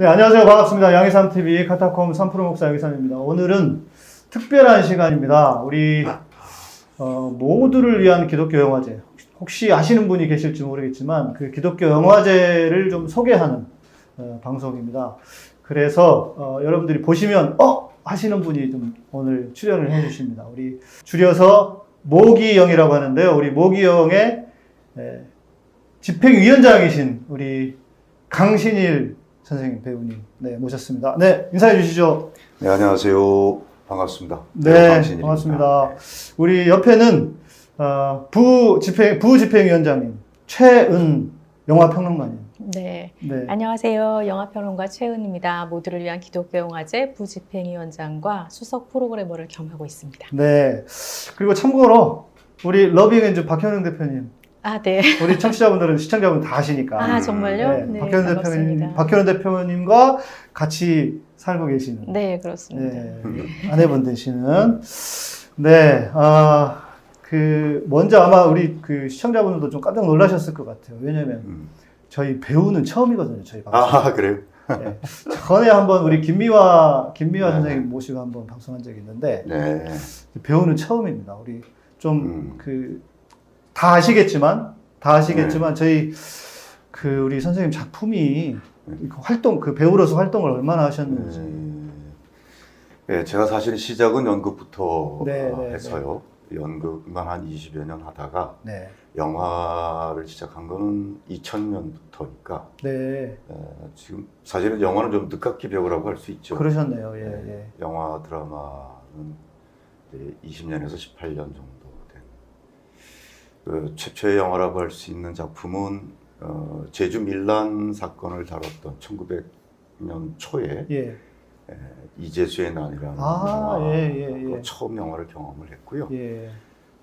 네, 안녕하세요. 반갑습니다. 양희삼TV 카타콤 3프로 목사 양희삼입니다. 오늘은 특별한 시간입니다. 우리 모두를 위한 기독교 영화제. 혹시 아시는 분이 계실지 모르겠지만 그 기독교 영화제를 좀 소개하는 방송입니다. 그래서 여러분들이 보시면 하시는 분이 좀 오늘 출연을 해주십니다. 우리 줄여서 모기영이라고 하는데요. 우리 모기영의 집행위원장이신 우리 강신일 선생님, 배우님, 네, 모셨습니다. 네, 인사해 주시죠. 네, 안녕하세요. 반갑습니다. 네, 강신일입니다. 반갑습니다. 우리 옆에는 부집행위원장님, 최은 영화평론가님. 네. 네. 안녕하세요. 영화평론가 최은입니다. 모두를 위한 기독교 영화제 부집행위원장과 수석 프로그래머를 겸하고 있습니다. 네. 그리고 참고로 우리 러빙엔즈 박현웅 대표님. 아, 네. 우리 청취자분들은 시청자분 다 아시니까. 아, 정말요? 네. 네, 박현웅 반갑습니다. 대표님과 같이 살고 계시는. 네, 그렇습니다. 네. 아내분 되시는. 네. 먼저 아마 우리 시청자분들도 좀 깜짝 놀라셨을 것 같아요. 왜냐면 저희 배우는 처음이거든요. 저희 방송. 아, 그래요? 네. 전에 한번 우리 김미화 네. 선생님 모시고 한번 방송한 적이 있는데 네. 배우는 처음입니다. 우리 좀 다 아시겠지만 저희 우리 선생님 작품이 배우로서 활동을 얼마나 하셨는지. 네, 제가 사실 시작은 연극부터 네, 해서요. 연극만 한 20여 년 하다가 네. 영화를 시작한 거는 2000년부터니까 네. 지금 사실은 영화는 좀 늦깎이 배우라고 할 수 있죠. 그러셨네요. 예, 예. 영화 드라마는 20년에서 18년 정도 된 최초의 영화라고 할 수 있는 작품은 제주 밀란 사건을 다뤘던 1900년 초에 예. 이재수의 난이라는 영화 예. 처음 영화를 경험을 했고요. 예.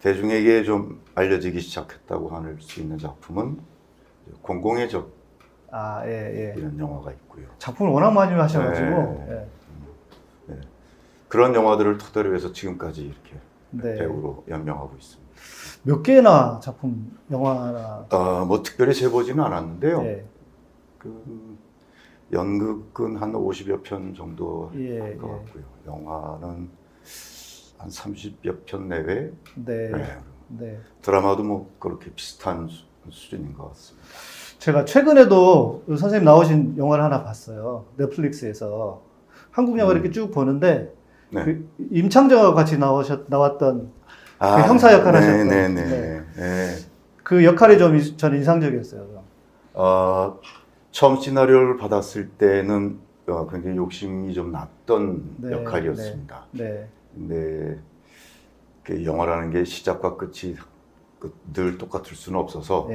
대중에게 좀 알려지기 시작했다고 할 수 있는 작품은 공공의 적이라는 예. 영화가 있고요. 작품을 워낙 많이 하셔가지고. 네. 그런 영화들을 토대로 해서 지금까지 이렇게 네. 배우로 연명하고 있습니다. 몇 개나 작품, 영화나. 뭐 특별히 세보지는 않았는데요. 예. 연극은 한 50여 편 정도 할 것 예. 같고요. 영화는 한 30여 편 내외. 네. 네. 네. 드라마도 뭐 그렇게 비슷한 수준인 것 같습니다. 제가 최근에도 선생님 나오신 영화를 하나 봤어요. 넷플릭스에서. 한국 영화 이렇게 쭉 보는데, 네. 임창정하고 같이 나왔던 그 형사 역할 하셨던. 네. 그 역할이 저는 인상적이었어요. 처음 시나리오를 받았을 때는 굉장히 욕심이 좀 났던 역할이었습니다. 네. 근데 그 영화라는 게 시작과 끝이 늘 똑같을 수는 없어서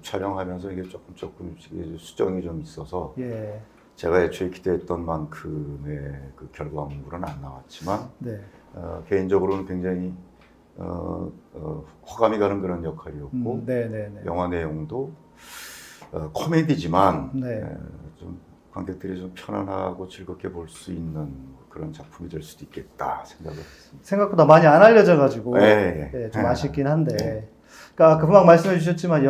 촬영하면서 이게 조금 수정이 좀 있어서 제가 애초에 기대했던 만큼의 그 결과물은 안 나왔지만 개인적으로는 굉장히 호감이 가는 그런 역할이었고 영화 내용도 코미디지만 좀 관객들이 좀 편안하고 즐겁게 볼 수 있는 그런 작품이 될 수도 있겠다 생각을 했습니다. 생각보다 많이 안 알려져가지고 좀 아쉽긴 한데, 그러니까 금방 말씀해 주셨지만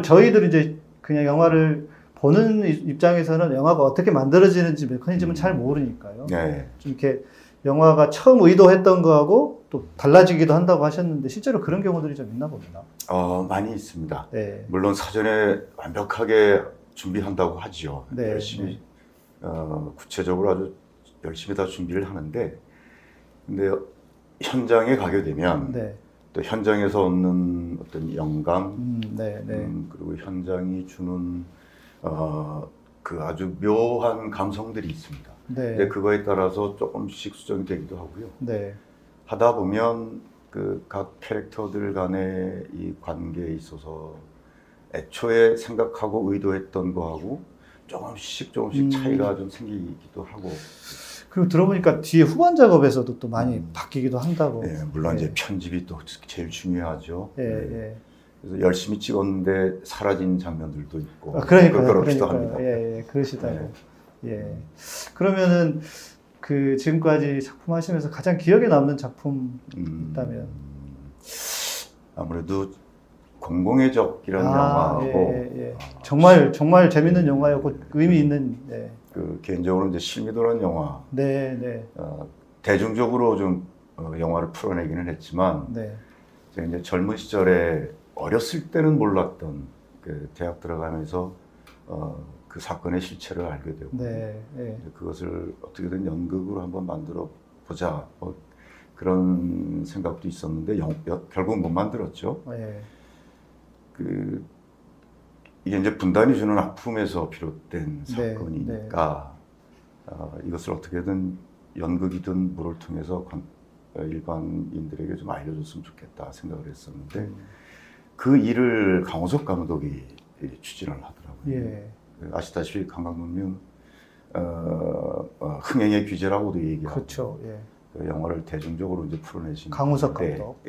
저희들이 이제 그냥 영화를 보는 입장에서는 영화가 어떻게 만들어지는지 메커니즘은 잘 모르니까요. 좀 이렇게 영화가 처음 의도했던 거하고 또 달라지기도 한다고 하셨는데 실제로 그런 경우들이 좀 있나 봅니다. 많이 있습니다. 물론 사전에 완벽하게 준비한다고 하죠. 열심히 구체적으로 아주 열심히 다 준비를 하는데, 근데 현장에 가게 되면 또 현장에서 얻는 어떤 영감, 그리고 현장이 주는 그 아주 묘한 감성들이 있습니다. 근데 그거에 따라서 조금씩 수정이 되기도 하고요. 하다 보면 그 각 캐릭터들 간의 이 관계에 있어서 애초에 생각하고 의도했던 거하고 조금씩 차이가 좀 생기기도 하고. 그리고 들어보니까 뒤에 후반 작업에서도 또 많이 바뀌기도 한다고. 물론 이제 편집이 또 제일 중요하죠. 그래서 열심히 찍었는데 사라진 장면들도 있고. 그러니까요. 합니다. 그러시다고. 그러면은 지금까지 작품 하시면서 가장 기억에 남는 작품 있다면? 아무래도 공공의 적이라는 영화하고 정말 재밌는 영화였고 의미 있는 그 개인적으로 이제 실미도라는 영화 네. 대중적으로 좀 영화를 풀어내기는 했지만 제가 이제 젊은 시절에 어렸을 때는 몰랐던 그 대학 들어가면서 그 사건의 실체를 알게 되고 그것을 어떻게든 연극으로 한번 만들어 보자 뭐 그런 생각도 있었는데 결국 못 만들었죠. 이게 이제 분단이 주는 아픔에서 비롯된 사건이니까 이것을 어떻게든 연극이든 뭐를 통해서 일반인들에게 좀 알려줬으면 좋겠다 생각을 했었는데 그 일을 강호석 감독이 추진을 하더라고요. 아시다시피 강 감독님 흥행의 귀재라고도 얘기하고 그렇죠. 그 영화를 대중적으로 이제 풀어내신 강호석 감독.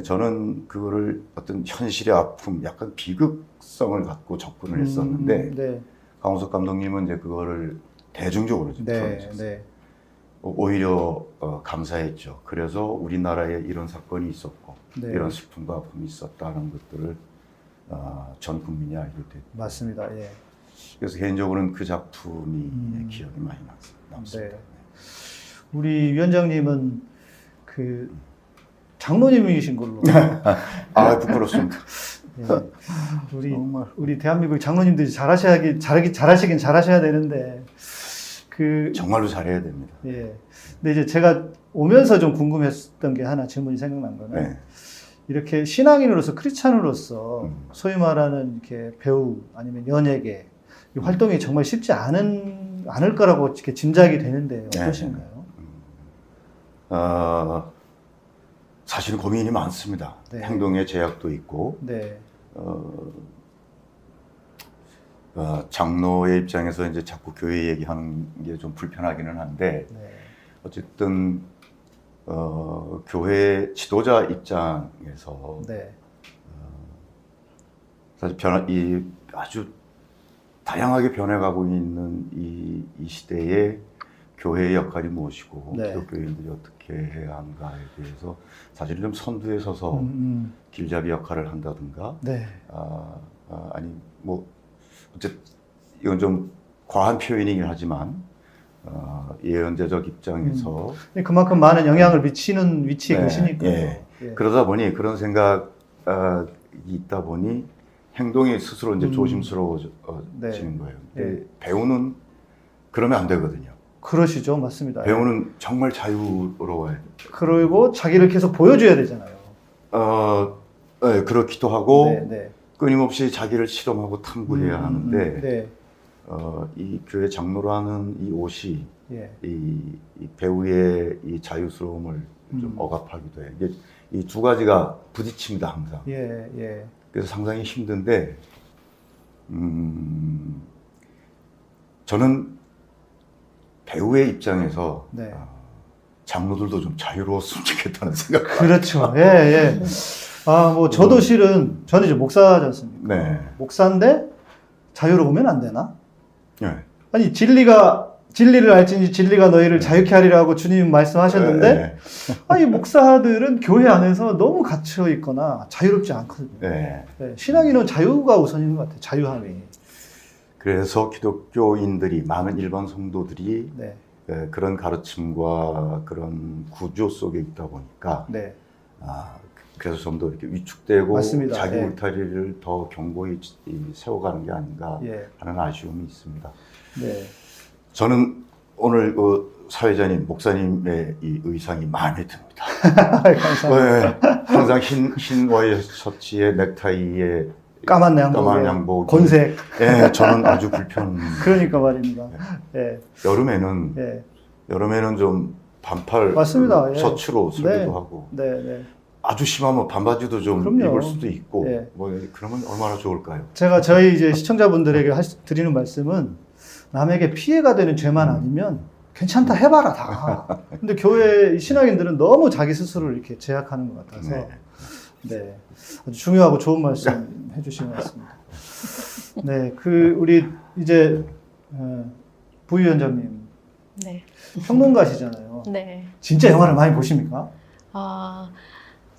저는 그거를 어떤 현실의 아픔, 약간 비극성을 갖고 접근을 했었는데 강호석 감독님은 이제 그거를 대중적으로 풀어내셨어요. 오히려 감사했죠. 그래서 우리나라에 이런 사건이 있었고 이런 슬픔과 아픔이 있었다는 것들을 전 국민이 알게 됐고 맞습니다. 그래서 개인적으로는 그 작품이 기억이 많이 남습니다. 우리 위원장님은 그 장로님이신 걸로. 부끄럽습니다. 우리 대한민국 장로님들이 잘하시긴 잘하셔야 되는데 정말로 잘해야 됩니다. 근데 이제 제가 오면서 좀 궁금했던 게 하나 질문이 생각난 거는 이렇게 신앙인으로서 크리스찬으로서 소위 말하는 이렇게 배우 아니면 연예계 이 활동이 정말 쉽지 않을 거라고 이렇게 짐작이 되는데 어떠신가요? 사실은 고민이 많습니다. 행동의 제약도 있고 장로의 입장에서 이제 자꾸 교회 얘기하는 게 좀 불편하기는 한데 어쨌든 교회 지도자 입장에서 사실 아주 다양하게 변해가고 있는 이 시대에 교회의 역할이 무엇이고 기독교인들이 어떻게 해야 하는가에 대해서 사실은 좀 선두에 서서 길잡이 역할을 한다든가 아니 뭐 어쨌든 이건 좀 과한 표현이긴 하지만 예언자적 입장에서 그만큼 많은 영향을 미치는 위치에 계시니까요. 그러다 보니 그런 생각이 있다 보니 행동이 스스로 이제 조심스러워지는 거예요. 배우는 그러면 안 되거든요. 그러시죠, 맞습니다. 배우는 정말 자유로워야 돼요. 그리고 자기를 계속 보여줘야 되잖아요. 그렇기도 하고 끊임없이 자기를 실험하고 탐구해야 하는데 이 교회 장로라는 이 옷이 이 배우의 이 자유스러움을 좀 억압하기도 해요. 이 두 가지가 부딪힙니다 항상. 그래서 상당히 힘든데 저는 배우의 입장에서 장로들도 좀 자유로웠으면 좋겠다는 생각. 그렇죠. 뭐 저도 실은 저는 이제 목사지 않습니까? 목사인데 자유로우면 안 되나? 아니 진리를 알지니 진리가 너희를 자유케 하리라고 주님 말씀하셨는데 아니 목사들은 교회 안에서 너무 갇혀 있거나 자유롭지 않거든요. 신앙인은 자유가 우선인 것 같아요. 자유함이. 그래서 기독교인들이 많은 일반 성도들이 그런 가르침과 그런 구조 속에 있다 보니까 그래서 좀 더 이렇게 위축되고 맞습니다. 자기 울타리를 더 견고히 세워가는 게 아닌가 하는 아쉬움이 있습니다. 저는 오늘 사회자님, 목사님의 이 의상이 마음에 듭니다. 감사합니다. 항상 흰 와이셔츠에 넥타이에 까만 양복, 곤색. 저는 아주 그러니까 말입니다. 여름에는 좀 반팔 맞습니다. 셔츠로 쓰기도 하고 아주 심하면 반바지도 좀 입을 수도 있고 뭐 그러면 얼마나 좋을까요? 제가 저희 이제 시청자분들에게 드리는 말씀은 남에게 피해가 되는 죄만 아니면 괜찮다 해봐라 다. 근데 교회 신앙인들은 너무 자기 스스로를 이렇게 제약하는 것 같아서 아주 중요하고 좋은 말씀 해주신 것 같습니다. 우리 이제 부위원장님 평론가시잖아요. 진짜 영화를 많이 보십니까?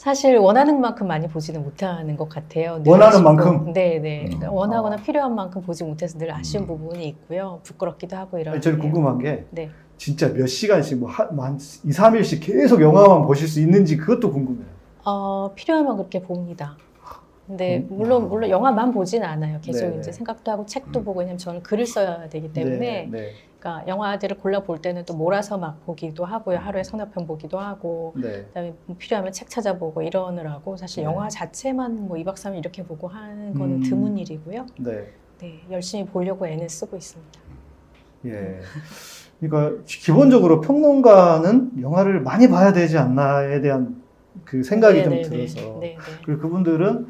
사실 원하는 만큼 많이 보지는 못하는 것 같아요. 늘 원하는 아쉽고. 만큼? 네네. 원하거나 필요한 만큼 보지 못해서 늘 아쉬운 부분이 있고요. 부끄럽기도 하고 이러는데요. 저는 궁금한 게 네. 진짜 몇 시간씩 뭐 한 2, 3일씩 계속 영화만 보실 수 있는지 그것도 궁금해요. 필요하면 그렇게 봅니다. 근데 물론 영화만 보진 않아요. 계속 네네. 이제 생각도 하고 책도 보고, 왜냐면 저는 글을 써야 되기 때문에 네. 그러니까 영화들을 골라 볼 때는 또 몰아서 막 보기도 하고요. 하루에 서너 편 보기도 하고, 네. 그다음에 필요하면 책 찾아보고 이러느라고 사실 네. 영화 자체만 뭐 2박 3일 이렇게 보고 하는 거는 드문 일이고요. 네. 네, 열심히 보려고 애는 쓰고 있습니다. 예. 그러니까 기본적으로 평론가는 영화를 많이 봐야 되지 않나에 대한 그 생각이 좀 들어서. 그리고 그분들은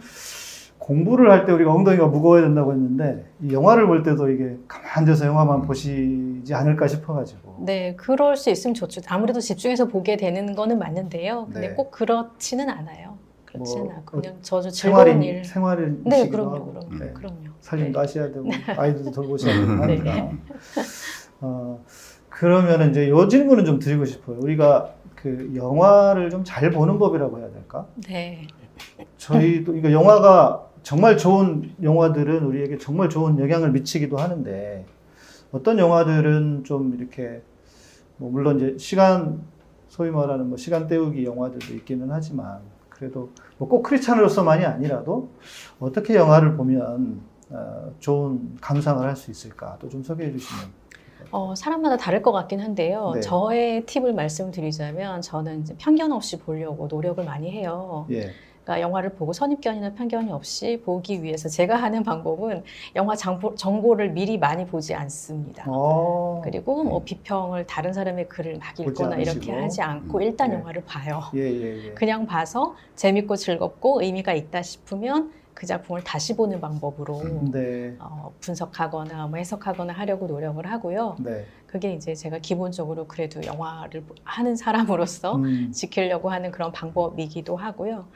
공부를 할 때 우리가 엉덩이가 무거워야 된다고 했는데 이 영화를 볼 때도 이게 가만히 앉아서 영화만 보시지 않을까 싶어가지고. 네, 그럴 수 있으면 좋죠. 아무래도 집중해서 보게 되는 거는 맞는데요. 근데 네. 꼭 그렇지는 않아요. 그렇지는 뭐, 않고 그냥 저 즐거운 일. 생활인 네, 시기도 그럼요, 하고. 그럼요, 네. 그럼요. 살림도 네. 하셔야 되고 아이들도 돌보셔야 되고 네. 하니까. 그러면은 이제 요 질문은 좀 드리고 싶어요. 우리가 그 영화를 좀 잘 보는 법이라고 해야 될까? 네. 저희도 이거 영화가 정말 좋은 영화들은 우리에게 정말 좋은 영향을 미치기도 하는데 어떤 영화들은 좀 이렇게 뭐 물론 이제 소위 말하는 뭐 시간 때우기 영화들도 있기는 하지만 그래도 뭐 꼭 크리스찬으로서만이 아니라도 어떻게 영화를 보면 좋은 감상을 할 수 있을까 또 좀 소개해 주시면. 사람마다 다를 것 같긴 한데요. 네. 저의 팁을 말씀드리자면 저는 이제 편견 없이 보려고 노력을 많이 해요. 예. 그러니까 영화를 보고 선입견이나 편견이 없이 보기 위해서 제가 하는 방법은 영화 정보를 미리 많이 보지 않습니다. 그리고 뭐 비평을 다른 사람의 글을 막 읽거나 이렇게 하지 않고 일단 네. 영화를 봐요. 예. 그냥 봐서 재밌고 즐겁고 의미가 있다 싶으면 그 작품을 다시 보는 방법으로 네. 분석하거나 뭐 해석하거나 하려고 노력을 하고요. 네. 그게 이제 제가 기본적으로 그래도 영화를 하는 사람으로서 지키려고 하는 그런 방법이기도 하고요.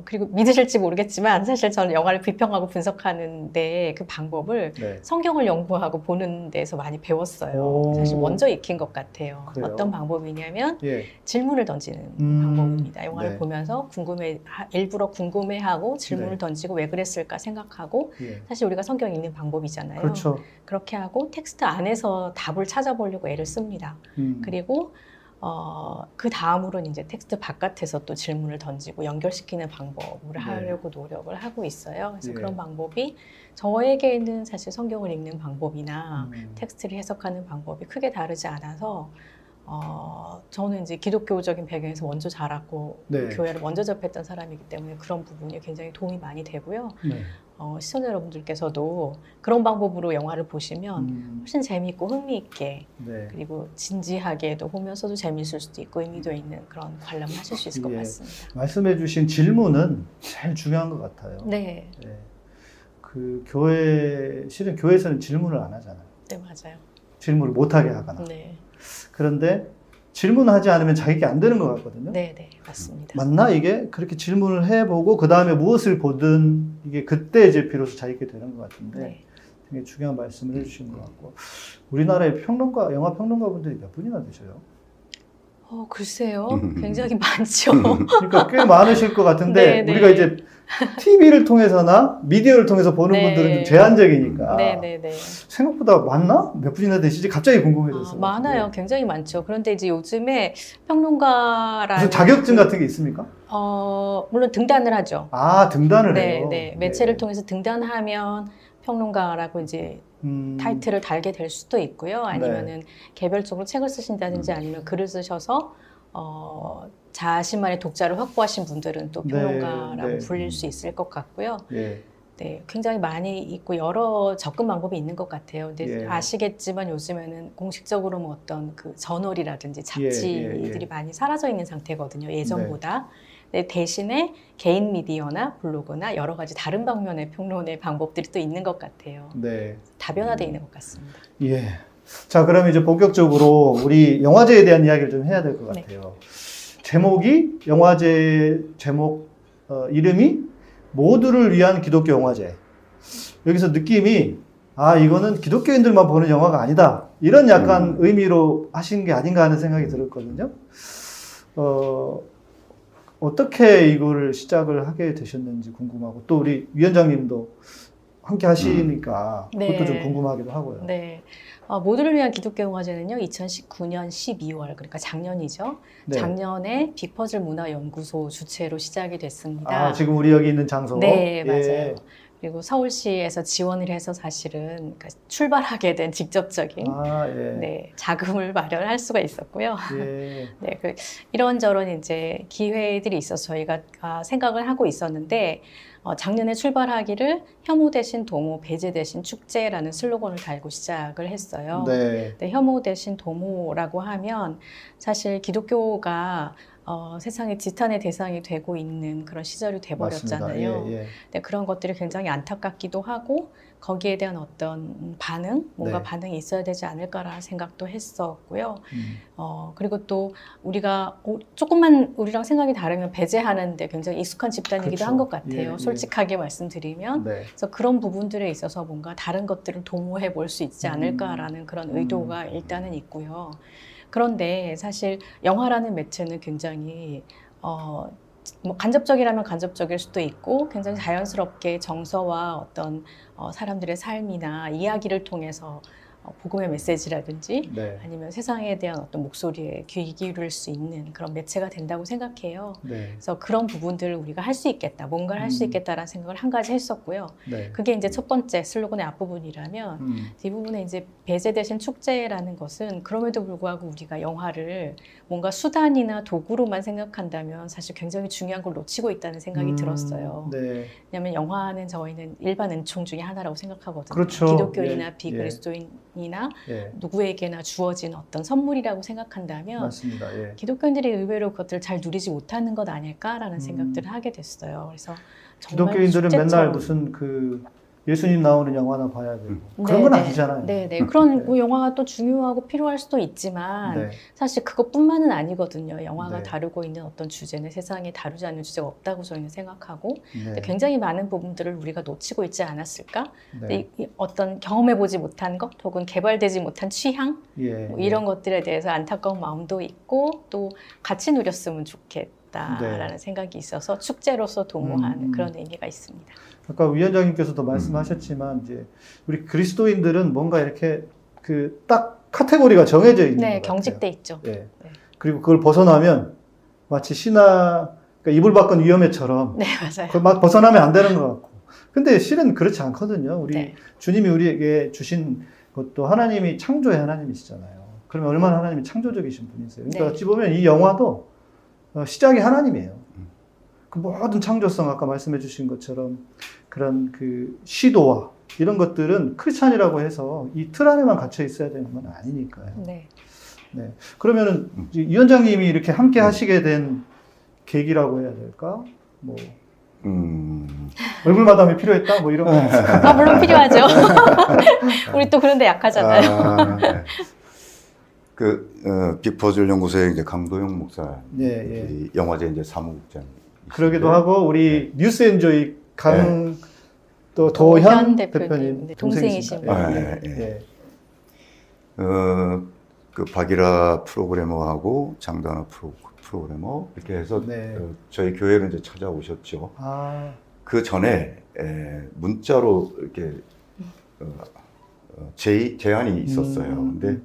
그리고 믿으실지 모르겠지만 사실 저는 영화를 비평하고 분석하는데 그 방법을 네. 성경을 연구하고 보는 데서 많이 배웠어요. 사실 먼저 익힌 것 같아요. 그래요? 어떤 방법이냐면 예. 질문을 던지는 방법입니다. 영화를 네. 보면서 일부러 궁금해하고 질문을 네. 던지고 왜 그랬을까 생각하고 예. 사실 우리가 성경 읽는 방법이잖아요. 그렇죠. 그렇게 하고 텍스트 안에서 답을 찾아보려고 애를 씁니다. 그리고 그 다음으로는 이제 텍스트 바깥에서 또 질문을 던지고 연결시키는 방법을 하려고 노력을 하고 있어요. 그래서 그런 방법이 저에게는 사실 성경을 읽는 방법이나 텍스트를 해석하는 방법이 크게 다르지 않아서 저는 이제 기독교적인 배경에서 먼저 자랐고 교회를 먼저 접했던 사람이기 때문에 그런 부분이 굉장히 도움이 많이 되고요. 시청자 여러분들께서도 그런 방법으로 영화를 보시면 훨씬 재미있고 흥미있게 그리고 진지하게도 보면서도 재미있을 수도 있고 의미도 있는 그런 관람을 하실 수 있을 것 같습니다. 말씀해 주신 질문은 제일 중요한 것 같아요. 네. 그 실은 교회에서는 질문을 안 하잖아요. 네, 맞아요. 질문을 못하게 하거나. 네. 그런데 질문하지 않으면 자기게 안 되는 것 같거든요. 네, 맞습니다. 맞나 이게? 그렇게 질문을 해보고 그 다음에 무엇을 보든 이게 그때 이제 비로소 자기게 되는 것 같은데 되게 중요한 말씀을 해주신 것 같고 우리나라의 영화 평론가 분들이 몇 분이나 되셔요? 글쎄요. 굉장히 많죠. 그러니까 꽤 많으실 것 같은데 우리가 이제 TV를 통해서나 미디어를 통해서 보는 분들은 좀 제한적이니까 생각보다 많나? 몇 분이나 되시지? 갑자기 궁금해졌어요. 많아요. 굉장히 많죠. 그런데 이제 요즘에 평론가라는 무슨 자격증 같은 게 있습니까? 물론 등단을 하죠. 등단을 해요? 매체를 통해서 등단하면 평론가라고 이제 타이틀을 달게 될 수도 있고요. 아니면은 개별적으로 책을 쓰신다든지 아니면 글을 쓰셔서 자신만의 독자를 확보하신 분들은 또 평론가라고 불릴 수 있을 것 같고요. 굉장히 많이 있고 여러 접근 방법이 있는 것 같아요. 근데 아시겠지만 요즘에는 공식적으로 뭐 어떤 그 저널이라든지 잡지들이 많이 사라져 있는 상태거든요. 예전보다. 대신에 개인 미디어나 블로그나 여러 가지 다른 방면의 평론의 방법들이 또 있는 것 같아요. 다변화되어 있는 것 같습니다. 자, 그럼 이제 본격적으로 우리 영화제에 대한 이야기를 좀 해야 될 것 같아요. 제목이 영화제 제목 이름이 모두를 위한 기독교 영화제. 여기서 느낌이 이거는 기독교인들만 보는 영화가 아니다. 이런 약간 의미로 하신 게 아닌가 하는 생각이 들었거든요. 어떻게 이거를 시작을 하게 되셨는지 궁금하고 또 우리 위원장님도 함께 하시니까 그것도 좀 궁금하기도 하고요. 네. 모두를 위한 기독교 영화제는요, 2019년 12월, 그러니까 작년이죠. 네. 작년에 빅퍼즐 문화연구소 주최로 시작이 됐습니다. 지금 우리 여기 있는 장소. 네, 맞아요. 그리고 서울시에서 지원을 해서 사실은 그러니까 출발하게 된 직접적인 네, 자금을 마련할 수가 있었고요. 네, 이런저런 이제 기회들이 있어서 저희가 생각을 하고 있었는데 작년에 출발하기를 혐오 대신 도모, 배제 대신 축제라는 슬로건을 달고 시작을 했어요. 네, 혐오 대신 도모라고 하면 사실 기독교가 세상에 지탄의 대상이 되고 있는 그런 시절이 돼버렸잖아요. 네, 그런 것들이 굉장히 안타깝기도 하고 거기에 대한 어떤 반응, 뭔가 반응이 있어야 되지 않을까라는 생각도 했었고요. 그리고 또 우리가 조금만 우리랑 생각이 다르면 배제하는데 굉장히 익숙한 집단이기도 한 것 같아요. 솔직하게 말씀드리면. 그래서 그런 부분들에 있어서 뭔가 다른 것들을 도모해 볼 수 있지 않을까라는 그런 의도가 일단은 있고요. 그런데 사실 영화라는 매체는 굉장히 뭐 간접적이라면 간접적일 수도 있고 굉장히 자연스럽게 정서와 어떤 사람들의 삶이나 이야기를 통해서 복음의 메시지라든지 아니면 세상에 대한 어떤 목소리에 귀 기울일 수 있는 그런 매체가 된다고 생각해요. 그래서 그런 부분들을 우리가 할 수 있겠다, 뭔가를 할 수 있겠다라는 생각을 한 가지 했었고요. 그게 이제 첫 번째 슬로건의 앞부분이라면 뒷부분에 이제 배제 대신 축제라는 것은 그럼에도 불구하고 우리가 영화를 뭔가 수단이나 도구로만 생각한다면 사실 굉장히 중요한 걸 놓치고 있다는 생각이 들었어요. 왜냐하면 영화는 저희는 일반 은총 중에 하나라고 생각하거든요. 그렇죠. 기독교인이나 비그리스도인이나 누구에게나 주어진 어떤 선물이라고 생각한다면 맞습니다. 기독교인들이 의외로 그것들을 잘 누리지 못하는 것 아닐까라는 생각들을 하게 됐어요. 그래서 정말 기독교인들은 축제처럼. 맨날 무슨 예수님 나오는 영화나 봐야 되고 그런 건 아니잖아요. 그런 영화가 또 중요하고 필요할 수도 있지만 사실 그것뿐만은 아니거든요. 영화가 다루고 있는 어떤 주제는 세상에 다루지 않는 주제가 없다고 저희는 생각하고 굉장히 많은 부분들을 우리가 놓치고 있지 않았을까? 이 어떤 경험해보지 못한 것 혹은 개발되지 못한 취향 뭐 이런 것들에 대해서 안타까운 마음도 있고 또 같이 누렸으면 좋겠다라는 생각이 있어서 축제로서 도모하는 그런 의미가 있습니다. 아까 위원장님께서도 말씀하셨지만 이제 우리 그리스도인들은 뭔가 이렇게 딱 카테고리가 정해져 있는 것 같아요. 경직돼 있죠. 그리고 그걸 벗어나면 마치 그러니까 이불 밖은 위험해처럼 맞아요. 그걸 막 벗어나면 안 되는 것 같고. 근데 실은 그렇지 않거든요. 우리 주님이 우리에게 주신 것도 하나님이 창조의 하나님이시잖아요. 그러면 얼마나 하나님이 창조적이신 분이세요. 그러니까 어찌 보면 이 영화도 시작이 하나님이에요. 그 모든 창조성 아까 말씀해 주신 것처럼 그런 시도와 이런 것들은 크리스찬이라고 해서 이 틀 안에만 갇혀 있어야 되는 건 아니니까요. 그러면은 위원장님이 이렇게 함께 하시게 된 계기라고 해야 될까? 뭐 얼굴 마담이 필요했다? 뭐 이런 거. 물론 필요하죠. 우리 또 그런데 약하잖아요. 빅퍼즐 연구소의 이제 강도영 목사, 영화제 이제 사무국장. 그러기도 하고 우리 뉴스엔조이 또 도현 대표님 동생이십니다. 박일아 프로그래머하고 장단호 프로그래머 이렇게 해서 저희 교회로 이제 찾아오셨죠. 그 전에 문자로 이렇게 제안이 있었어요. 근데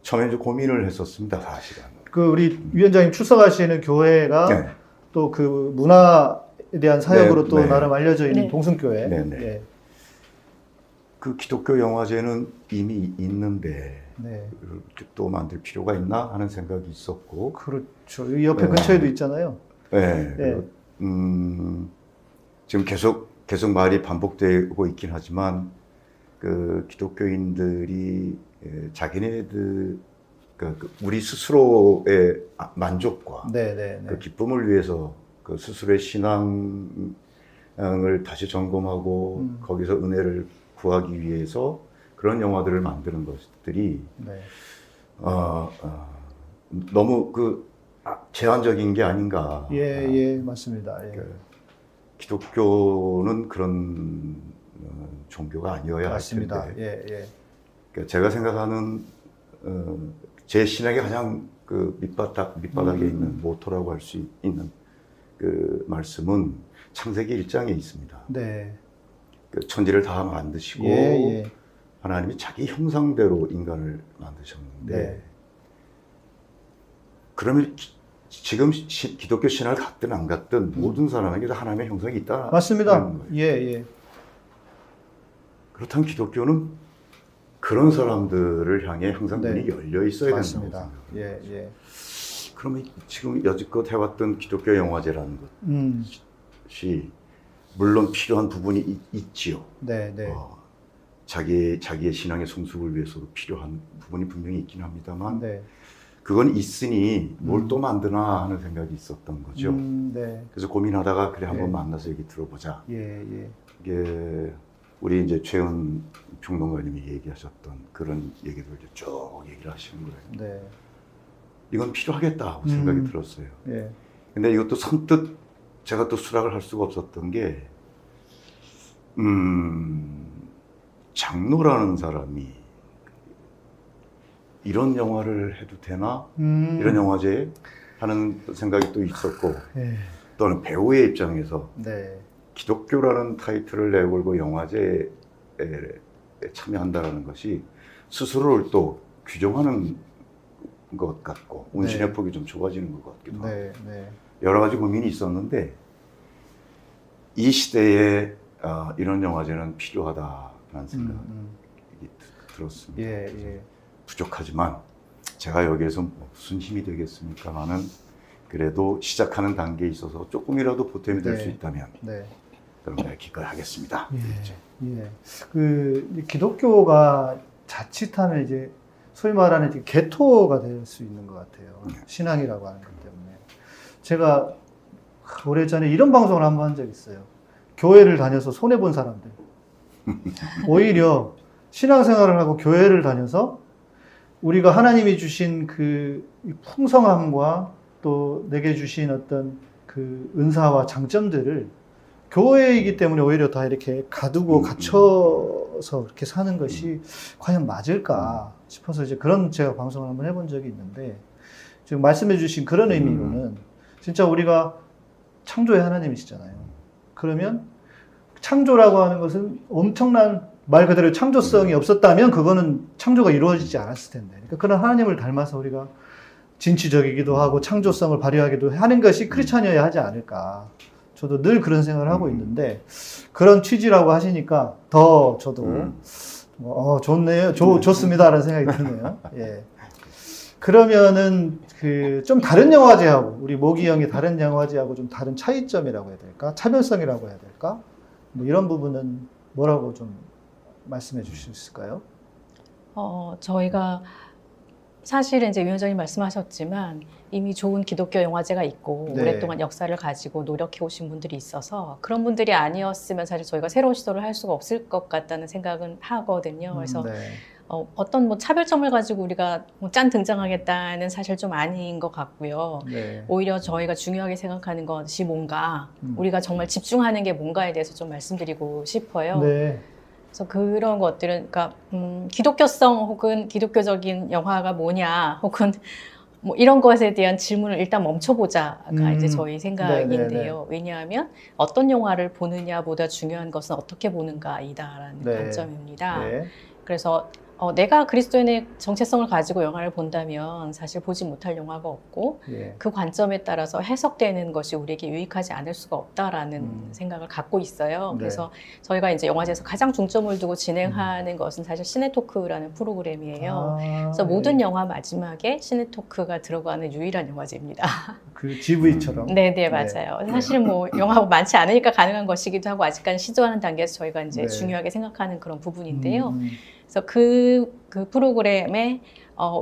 처음에 이제 고민을 했었습니다, 사실은. 우리 위원장님 출석하시는 교회가 또 문화에 대한 사역으로 또 나름 알려져 있는 동승교회. 그 기독교 영화제는 이미 있는데 또 만들 필요가 있나 하는 생각이 있었고. 그렇죠. 이 옆에 근처에도 있잖아요. 지금 계속 말이 반복되고 있긴 하지만 기독교인들이 자기네들 우리 스스로의 만족과 그 기쁨을 위해서 스스로의 신앙을 다시 점검하고 거기서 은혜를 구하기 위해서 그런 영화들을 만드는 것들이 너무 제한적인 게 아닌가. 맞습니다. 기독교는 그런 종교가 아니어야 할 텐데. 제가 생각하는 제 신앙의 가장 밑바닥에 있는 모토라고 할 수 있는 그 말씀은 창세기 1장에 있습니다. 네. 그 천지를 다 만드시고 예, 예. 하나님이 자기 형상대로 인간을 만드셨는데 네. 그러면 지금 기독교 신화를 갖든 안 갖든 모든 사람에게 다 하나님의 형상이 있다. 맞습니다. 예, 예. 그렇다면 기독교는 그런 사람들을 향해 항상 문이 네. 열려 있어야 맞습니다. 된다고 생각합니다. 예, 예. 그러면 지금 여지껏 해왔던 기독교 영화제라는 것이 물론 필요한 부분이 있지요. 네, 네. 자기의 신앙의 성숙을 위해서도 필요한 부분이 분명히 있긴 합니다만 네. 그건 있으니 뭘 또 만드나 하는 생각이 있었던 거죠. 네. 그래서 고민하다가 그래 한번 예. 만나서 얘기 들어보자. 예, 예. 이게 우리 이제 최은 평론가님이 얘기하셨던 그런 얘기들을 이제 쭉 얘기를 하시는 거예요. 네. 이건 필요하겠다 하고 생각이 들었어요. 예. 근데 이것도 선뜻 제가 또 수락을 할 수가 없었던 게 장로라는 사람이 이런 영화를 해도 되나? 이런 영화제 하는 생각이 또 있었고 예. 또는 배우의 입장에서 네. 기독교라는 타이틀을 내걸고 영화제에 참여한다는 것이 스스로를 또 규정하는 것 같고 운신의 네. 폭이 좀 좁아지는 것 같기도 하고 네, 네. 여러 가지 고민이 있었는데 이 시대에 이런 영화제는 필요하다는 생각이 들었습니다. 예, 예. 부족하지만 제가 여기에서 무슨 힘이 되겠습니까마는 그래도 시작하는 단계에 있어서 조금이라도 보탬이 될 수 네. 있다면 네. 그럼 내가 기꺼이 하겠습니다. 그랬죠. 예. 그 기독교가 자칫하면 이제 소위 말하는 이제 개토가 될 수 있는 것 같아요. 신앙이라고 하는 것 때문에. 제가 오래전에 이런 방송을 한번 한 적이 있어요. 교회를 다녀서 손해본 사람들. 오히려 신앙생활을 하고 교회를 다녀서 우리가 하나님이 주신 그 풍성함과 또 내게 주신 어떤 그 은사와 장점들을 교회이기 때문에 오히려 다 이렇게 가두고 갇혀서 이렇게 사는 것이 과연 맞을까 싶어서 이제 그런 제가 방송을 한번 해본 적이 있는데 지금 말씀해 주신 그런 의미로는 진짜 우리가 창조의 하나님이시잖아요. 그러면 창조라고 하는 것은 엄청난 말 그대로 창조성이 없었다면 그거는 창조가 이루어지지 않았을 텐데. 그러니까 그런 하나님을 닮아서 우리가 진취적이기도 하고 창조성을 발휘하기도 하는 것이 크리스찬이어야 하지 않을까. 저도 늘 그런 생각을 하고 있는데 그런 취지라고 하시니까 더 저도 좋네요. 좋습니다라는 생각이 드네요. 예. 그러면은 그 좀 다른 영화제하고 우리 모기 형이 다른 영화제하고 좀 다른 차이점이라고 해야 될까? 차별성이라고 해야 될까? 뭐 이런 부분은 뭐라고 좀 말씀해 주실 수 있을까요? 저희가 사실은 이제 위원장님 말씀하셨지만 이미 좋은 기독교 영화제가 있고 네. 오랫동안 역사를 가지고 노력해 오신 분들이 있어서 그런 분들이 아니었으면 사실 저희가 새로운 시도를 할 수가 없을 것 같다는 생각은 하거든요. 그래서 네. 어떤 뭐 차별점을 가지고 우리가 뭐 짠 등장하겠다는 사실 좀 아닌 것 같고요. 네. 오히려 저희가 중요하게 생각하는 것이 뭔가 우리가 정말 집중하는 게 뭔가에 대해서 좀 말씀드리고 싶어요. 네. 그래서 그런 것들은 그러니까 기독교성 혹은 기독교적인 영화가 뭐냐 혹은 뭐 이런 것에 대한 질문을 일단 멈춰보자가 이제 저희 생각인데요. 왜냐하면 어떤 영화를 보느냐보다 중요한 것은 어떻게 보는가이다라는 네. 관점입니다. 네. 그래서 내가 그리스도인의 정체성을 가지고 영화를 본다면 사실 보지 못할 영화가 없고 예. 그 관점에 따라서 해석되는 것이 우리에게 유익하지 않을 수가 없다라는 생각을 갖고 있어요. 네. 그래서 저희가 이제 영화제에서 가장 중점을 두고 진행하는 것은 사실 시네토크라는 프로그램이에요. 그래서 모든 영화 마지막에 시네토크가 들어가는 유일한 영화제입니다. 그 GV처럼. 네, 맞아요. 사실은 뭐 영화가 많지 않으니까 가능한 것이기도 하고 아직까지 시도하는 단계에서 저희가 이제 네. 중요하게 생각하는 그런 부분인데요. 그래서 그 프로그램에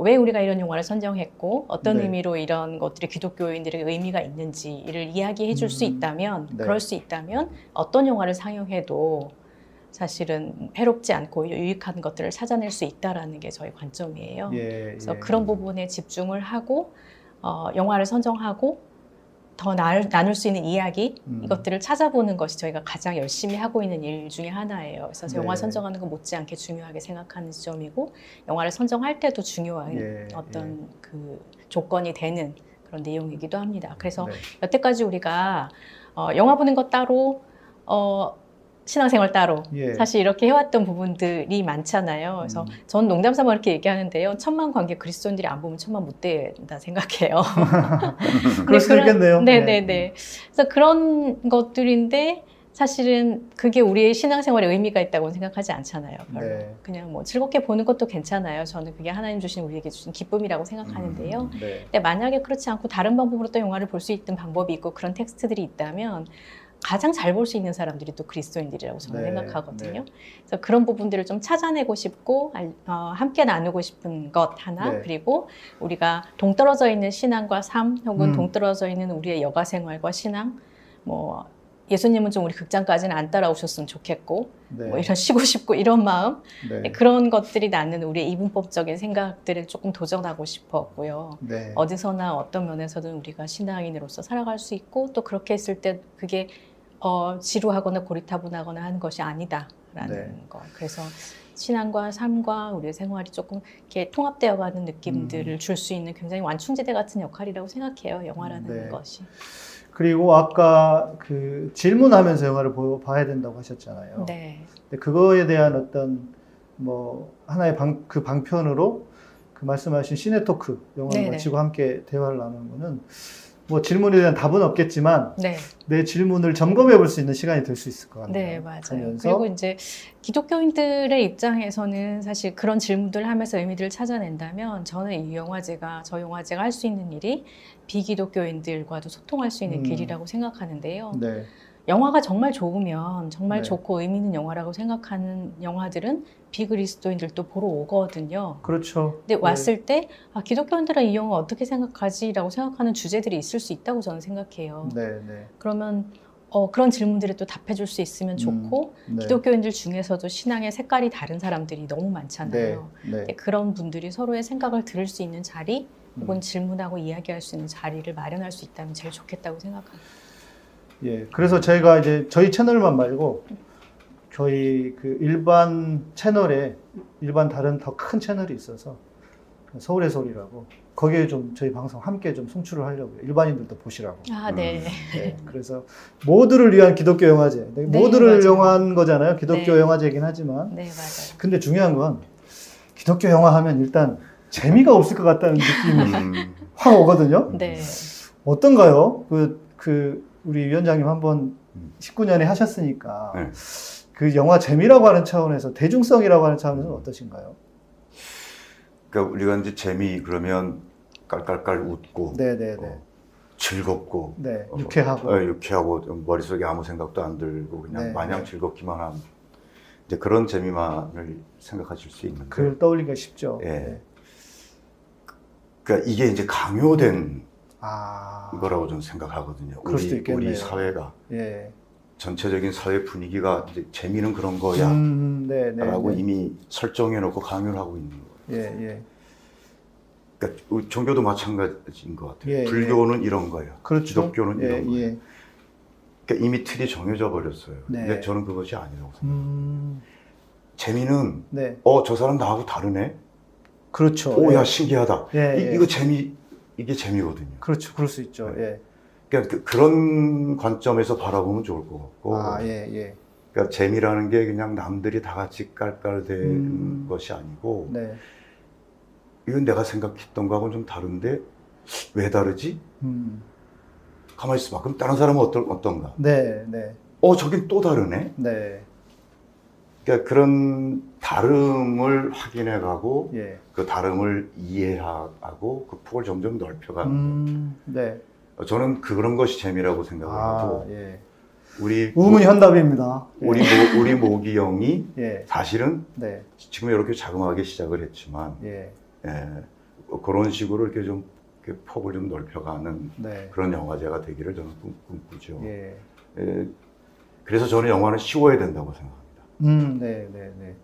왜 우리가 이런 영화를 선정했고 어떤 네. 의미로 이런 것들이 기독교인들에게 의미가 있는지를 이야기해 줄 수 있다면 네. 그럴 수 있다면 어떤 영화를 상영해도 사실은 해롭지 않고 유익한 것들을 찾아낼 수 있다라는 게 저희 관점이에요. 그래서 그런 부분에 집중을 하고 영화를 선정하고 더 나눌 수 있는 이야기 이것들을 찾아보는 것이 저희가 가장 열심히 하고 있는 일 중에 하나예요. 그래서 네. 영화 선정하는 건 못지않게 중요하게 생각하는 지점이고 영화를 선정할 때도 중요한 어떤 그 조건이 되는 그런 내용이기도 합니다. 그래서 네. 여태까지 우리가 영화 보는 것 따로 신앙생활 따로 예. 사실 이렇게 해왔던 부분들이 많잖아요. 그래서 전 농담삼아 이렇게 얘기하는데요. 천만 관계 그리스도인들이 안 보면 천만 못 된다 생각해요. 그럴 수도 있겠네요. 네네네. 그래서 그런 것들인데 사실은 그게 우리의 신앙생활에 의미가 있다고 생각하지 않잖아요. 별로. 네. 그냥 뭐 즐겁게 보는 것도 괜찮아요. 저는 그게 하나님 주신 우리에게 주신 기쁨이라고 생각하는데요. 네. 근데 만약에 그렇지 않고 다른 방법으로 또 영화를 볼 수 있는 방법이 있고 그런 텍스트들이 있다면 가장 잘 볼 수 있는 사람들이 또 그리스도인들이라고 저는 네, 생각하거든요. 네. 그래서 그런 부분들을 좀 찾아내고 싶고 함께 나누고 싶은 것 하나 네. 그리고 우리가 동떨어져 있는 신앙과 삶 혹은 음. 동떨어져 있는 우리의 여가 생활과 신앙 뭐 예수님은 좀 우리 극장까지는 안 따라오셨으면 좋겠고 네. 뭐 이런 쉬고 싶고 이런 마음 네. 그런 것들이 낳는 우리의 이분법적인 생각들을 조금 도전하고 싶었고요. 네. 어디서나 어떤 면에서든 우리가 신앙인으로서 살아갈 수 있고 또 그렇게 했을 때 그게 지루하거나 고리타분하거나 하는 것이 아니다라는 네. 거. 그래서 신앙과 삶과 우리의 생활이 조금 이렇게 통합되어가는 느낌들을 줄 수 있는 굉장히 완충지대 같은 역할이라고 생각해요. 영화라는 네. 것이. 그리고 아까 그 질문하면서 영화를 봐야 된다고 하셨잖아요. 네. 근데 그거에 대한 어떤 뭐 하나의 그 방편으로 그 말씀하신 시네토크 영화를 네네. 마치고 함께 대화를 나누는 거는 뭐 질문에 대한 답은 없겠지만 네. 내 질문을 점검해 볼 수 있는 시간이 될 수 있을 것 같아요. 네, 맞아요. 그러면서 그리고 이제 기독교인들의 입장에서는 사실 그런 질문들을 하면서 의미들을 찾아낸다면 저는 이 영화제가, 저 영화제가 할 수 있는 일이 비기독교인들과도 소통할 수 있는 길이라고 생각하는데요. 네. 영화가 정말 좋으면 정말 네. 좋고 의미 있는 영화라고 생각하는 영화들은 비그리스도인들도 보러 오거든요. 그렇죠. 근데 왔을 때 기독교인들은 이 영화 어떻게 생각하지라고 생각하는 주제들이 있을 수 있다고 저는 생각해요. 네, 네. 그러면 그런 질문들에 또 답해 줄 수 있으면 좋고 네. 기독교인들 중에서도 신앙의 색깔이 다른 사람들이 너무 많잖아요. 네. 네. 그런 분들이 서로의 생각을 들을 수 있는 자리 혹은 질문하고 이야기할 수 있는 자리를 마련할 수 있다면 제일 좋겠다고 생각합니다. 예. 그래서 저희가 이제 저희 채널만 말고 저희 그 일반 채널에 일반 다른 더 큰 채널이 있어서 서울의 소리라고 거기에 좀 저희 방송 함께 좀 송출을 하려고요. 일반인들도 보시라고. 아, 네. 네. 그래서 모두를 위한 기독교 영화제. 네, 모두를 맞아요. 영화한 거잖아요. 기독교 네. 영화제이긴 하지만. 네, 맞아요. 근데 중요한 건 기독교 영화 하면 일단 재미가 없을 것 같다는 느낌이 확 오거든요. 네. 어떤가요? 우리 위원장님 한번 19년에 하셨으니까 네. 그 영화 재미라고 하는 차원에서 대중성이라고 하는 차원에서는 어떠신가요? 그러니까 우리가 이제 재미 그러면 깔깔깔 웃고 네네네. 즐겁고 네, 유쾌하고. 유쾌하고 머릿속에 아무 생각도 안 들고 그냥 네, 마냥 네. 즐겁기만 한 이제 그런 재미만을 생각하실 수 있는데 그걸 떠올리기가 쉽죠. 예. 네. 그러니까 이게 이제 강요된 아, 거라고 저는 생각하거든요. 그럴 수도 있겠네요. 우리 사회가 예. 전체적인 사회 분위기가 이제 재미는 그런 거야 네, 네. 라고 네. 이미 설정해 놓고 강요를 하고 있는 거예요. 예, 예. 그러니까 우리 종교도 마찬가지인 것 같아요. 예, 불교는 이런 거야. 그렇죠. 기독교는 예, 이런 거야. 예. 그러니까 이미 틀이 정해져 버렸어요. 네. 근데 저는 그것이 아니라고 생각해요. 재미는 네. 저 사람 나하고 다르네. 그렇죠. 오, 예. 야 신기하다. 예, 예. 이게 재미거든요. 그렇죠. 그럴 수 있죠. 예. 그러니까 그런 관점에서 바라보면 좋을 것 같고. 아, 예, 예. 그러니까 재미라는 게 그냥 남들이 다 같이 깔깔대는 것이 아니고 네. 이건 내가 생각했던 거하고는 좀 다른데 왜 다르지? 가만히 있어봐. 그럼 다른 사람은 어떤가? 네, 네. 저긴 또 다르네? 네. 그러니까 그런 다름을 확인해가고 예. 그 다름을 이해하고 그 폭을 점점 넓혀가는 네. 거예요. 저는 그런 것이 재미라고 생각을 하고 예. 우리 우문현답입니다. 우리 모기 형이 예. 사실은 네. 지금 이렇게 자그마하게 시작을 했지만 예. 그런 식으로 이렇게 좀 이렇게 폭을 좀 넓혀가는 네. 그런 영화제가 되기를 저는 꿈꾸죠. 예. 그래서 저는 영화는 쉬워야 된다고 생각합니다. 네, 네, 네.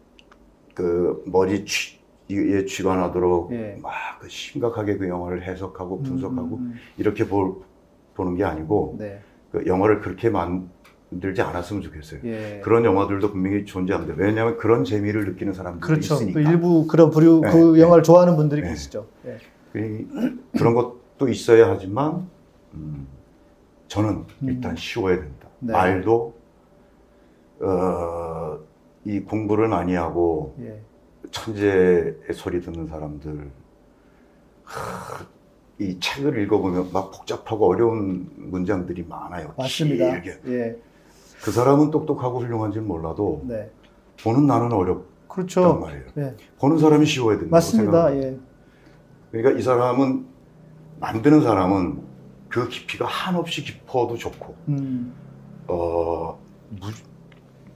그 머리에 쥐가 나도록 예. 막 그 심각하게 그 영화를 해석하고 분석하고 이렇게 보는 게 아니고 네. 그 영화를 그렇게 만들지 않았으면 좋겠어요. 예. 그런 영화들도 분명히 존재합니다. 왜냐하면 그런 재미를 느끼는 사람들이 그렇죠. 있으니까. 또 일부 그런 부류 네, 그 네. 영화를 좋아하는 분들이 네. 계시죠. 예. 그런 것 또 있어야 하지만 저는 일단 쉬워야 된다. 네. 말도 이 공부를 많이 하고 예. 천재의 소리 듣는 사람들 이 책을 읽어보면 막 복잡하고 어려운 문장들이 많아요. 맞습니다. 길게. 예. 그 사람은 똑똑하고 훌륭한지는 몰라도 네. 보는 나는 어렵단 그렇죠. 말이에요. 예. 보는 사람이 쉬워야 된다고 맞습니다. 생각합니다. 예. 그러니까 이 사람은 만드는 사람은 그 깊이가 한없이 깊어도 좋고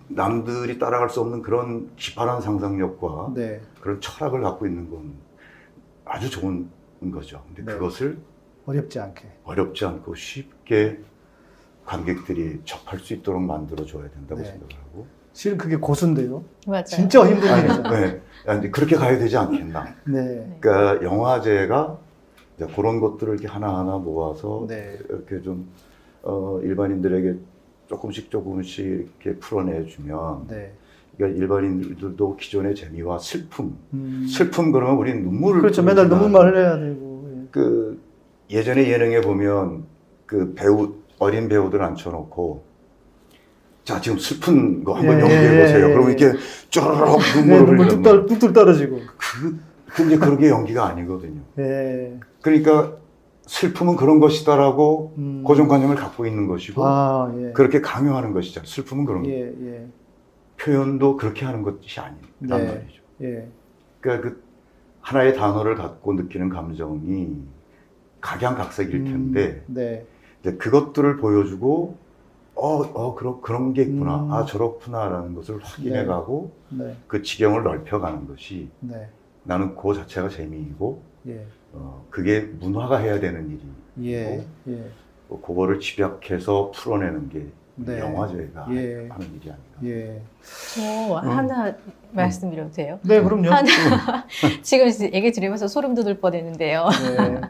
남들이 따라갈 수 없는 그런 기발한 상상력과 네. 그런 철학을 갖고 있는 건 아주 좋은 거죠. 근데 네. 그것을 어렵지 않게. 어렵지 않고 쉽게 관객들이 접할 수 있도록 만들어줘야 된다고 네. 생각을 하고. 실은 그게 고수인데요. 맞아요. 진짜 힘든 일이죠. 네. 이제 그렇게 가야 되지 않겠나. 네. 그러니까 영화제가 이제 그런 것들을 이렇게 하나하나 모아서 네. 이렇게 좀 일반인들에게 조금씩 이렇게 풀어내주면 네. 그러니까 일반인들도 기존의 재미와 슬픔 그러면 우리는 눈물을 그렇죠. 맨날 눈물만 흘려야 되고. 예. 그 예전에 예능에 보면 그 어린 배우들 앉혀놓고 자 지금 슬픈 거 한번 예, 연기해 보세요. 예, 그러면 예. 이렇게 쭈르륵 네, 눈물을 눈물 뚝뚝 떨어지고. 근데 그게 연기가 아니거든요. 예. 그러니까 슬픔은 그런 것이다라고 고정관념을 갖고 있는 것이고 아, 예. 그렇게 강요하는 것이죠. 슬픔은 그런 거. 예, 예. 표현도 그렇게 하는 것이 아니란 네. 말이죠. 예. 그러니까 그 하나의 단어를 갖고 느끼는 감정이 각양각색일 텐데 네. 이제 그것들을 보여주고 그런 게 있구나. 아 저렇구나라는 것을 확인해가고 네. 그 지경을 넓혀가는 것이 네. 나는 그 자체가 재미이고 예. 그게 문화가 해야 되는 일이고 예. 예. 그거를 집약해서 풀어내는 게 네. 영화제가 예. 하는 일이 아닌가. 예. 저 하나 말씀드려도 돼요? 네, 그럼요. 지금 얘기 들으면서 소름 돋을 뻔했는데요. 네.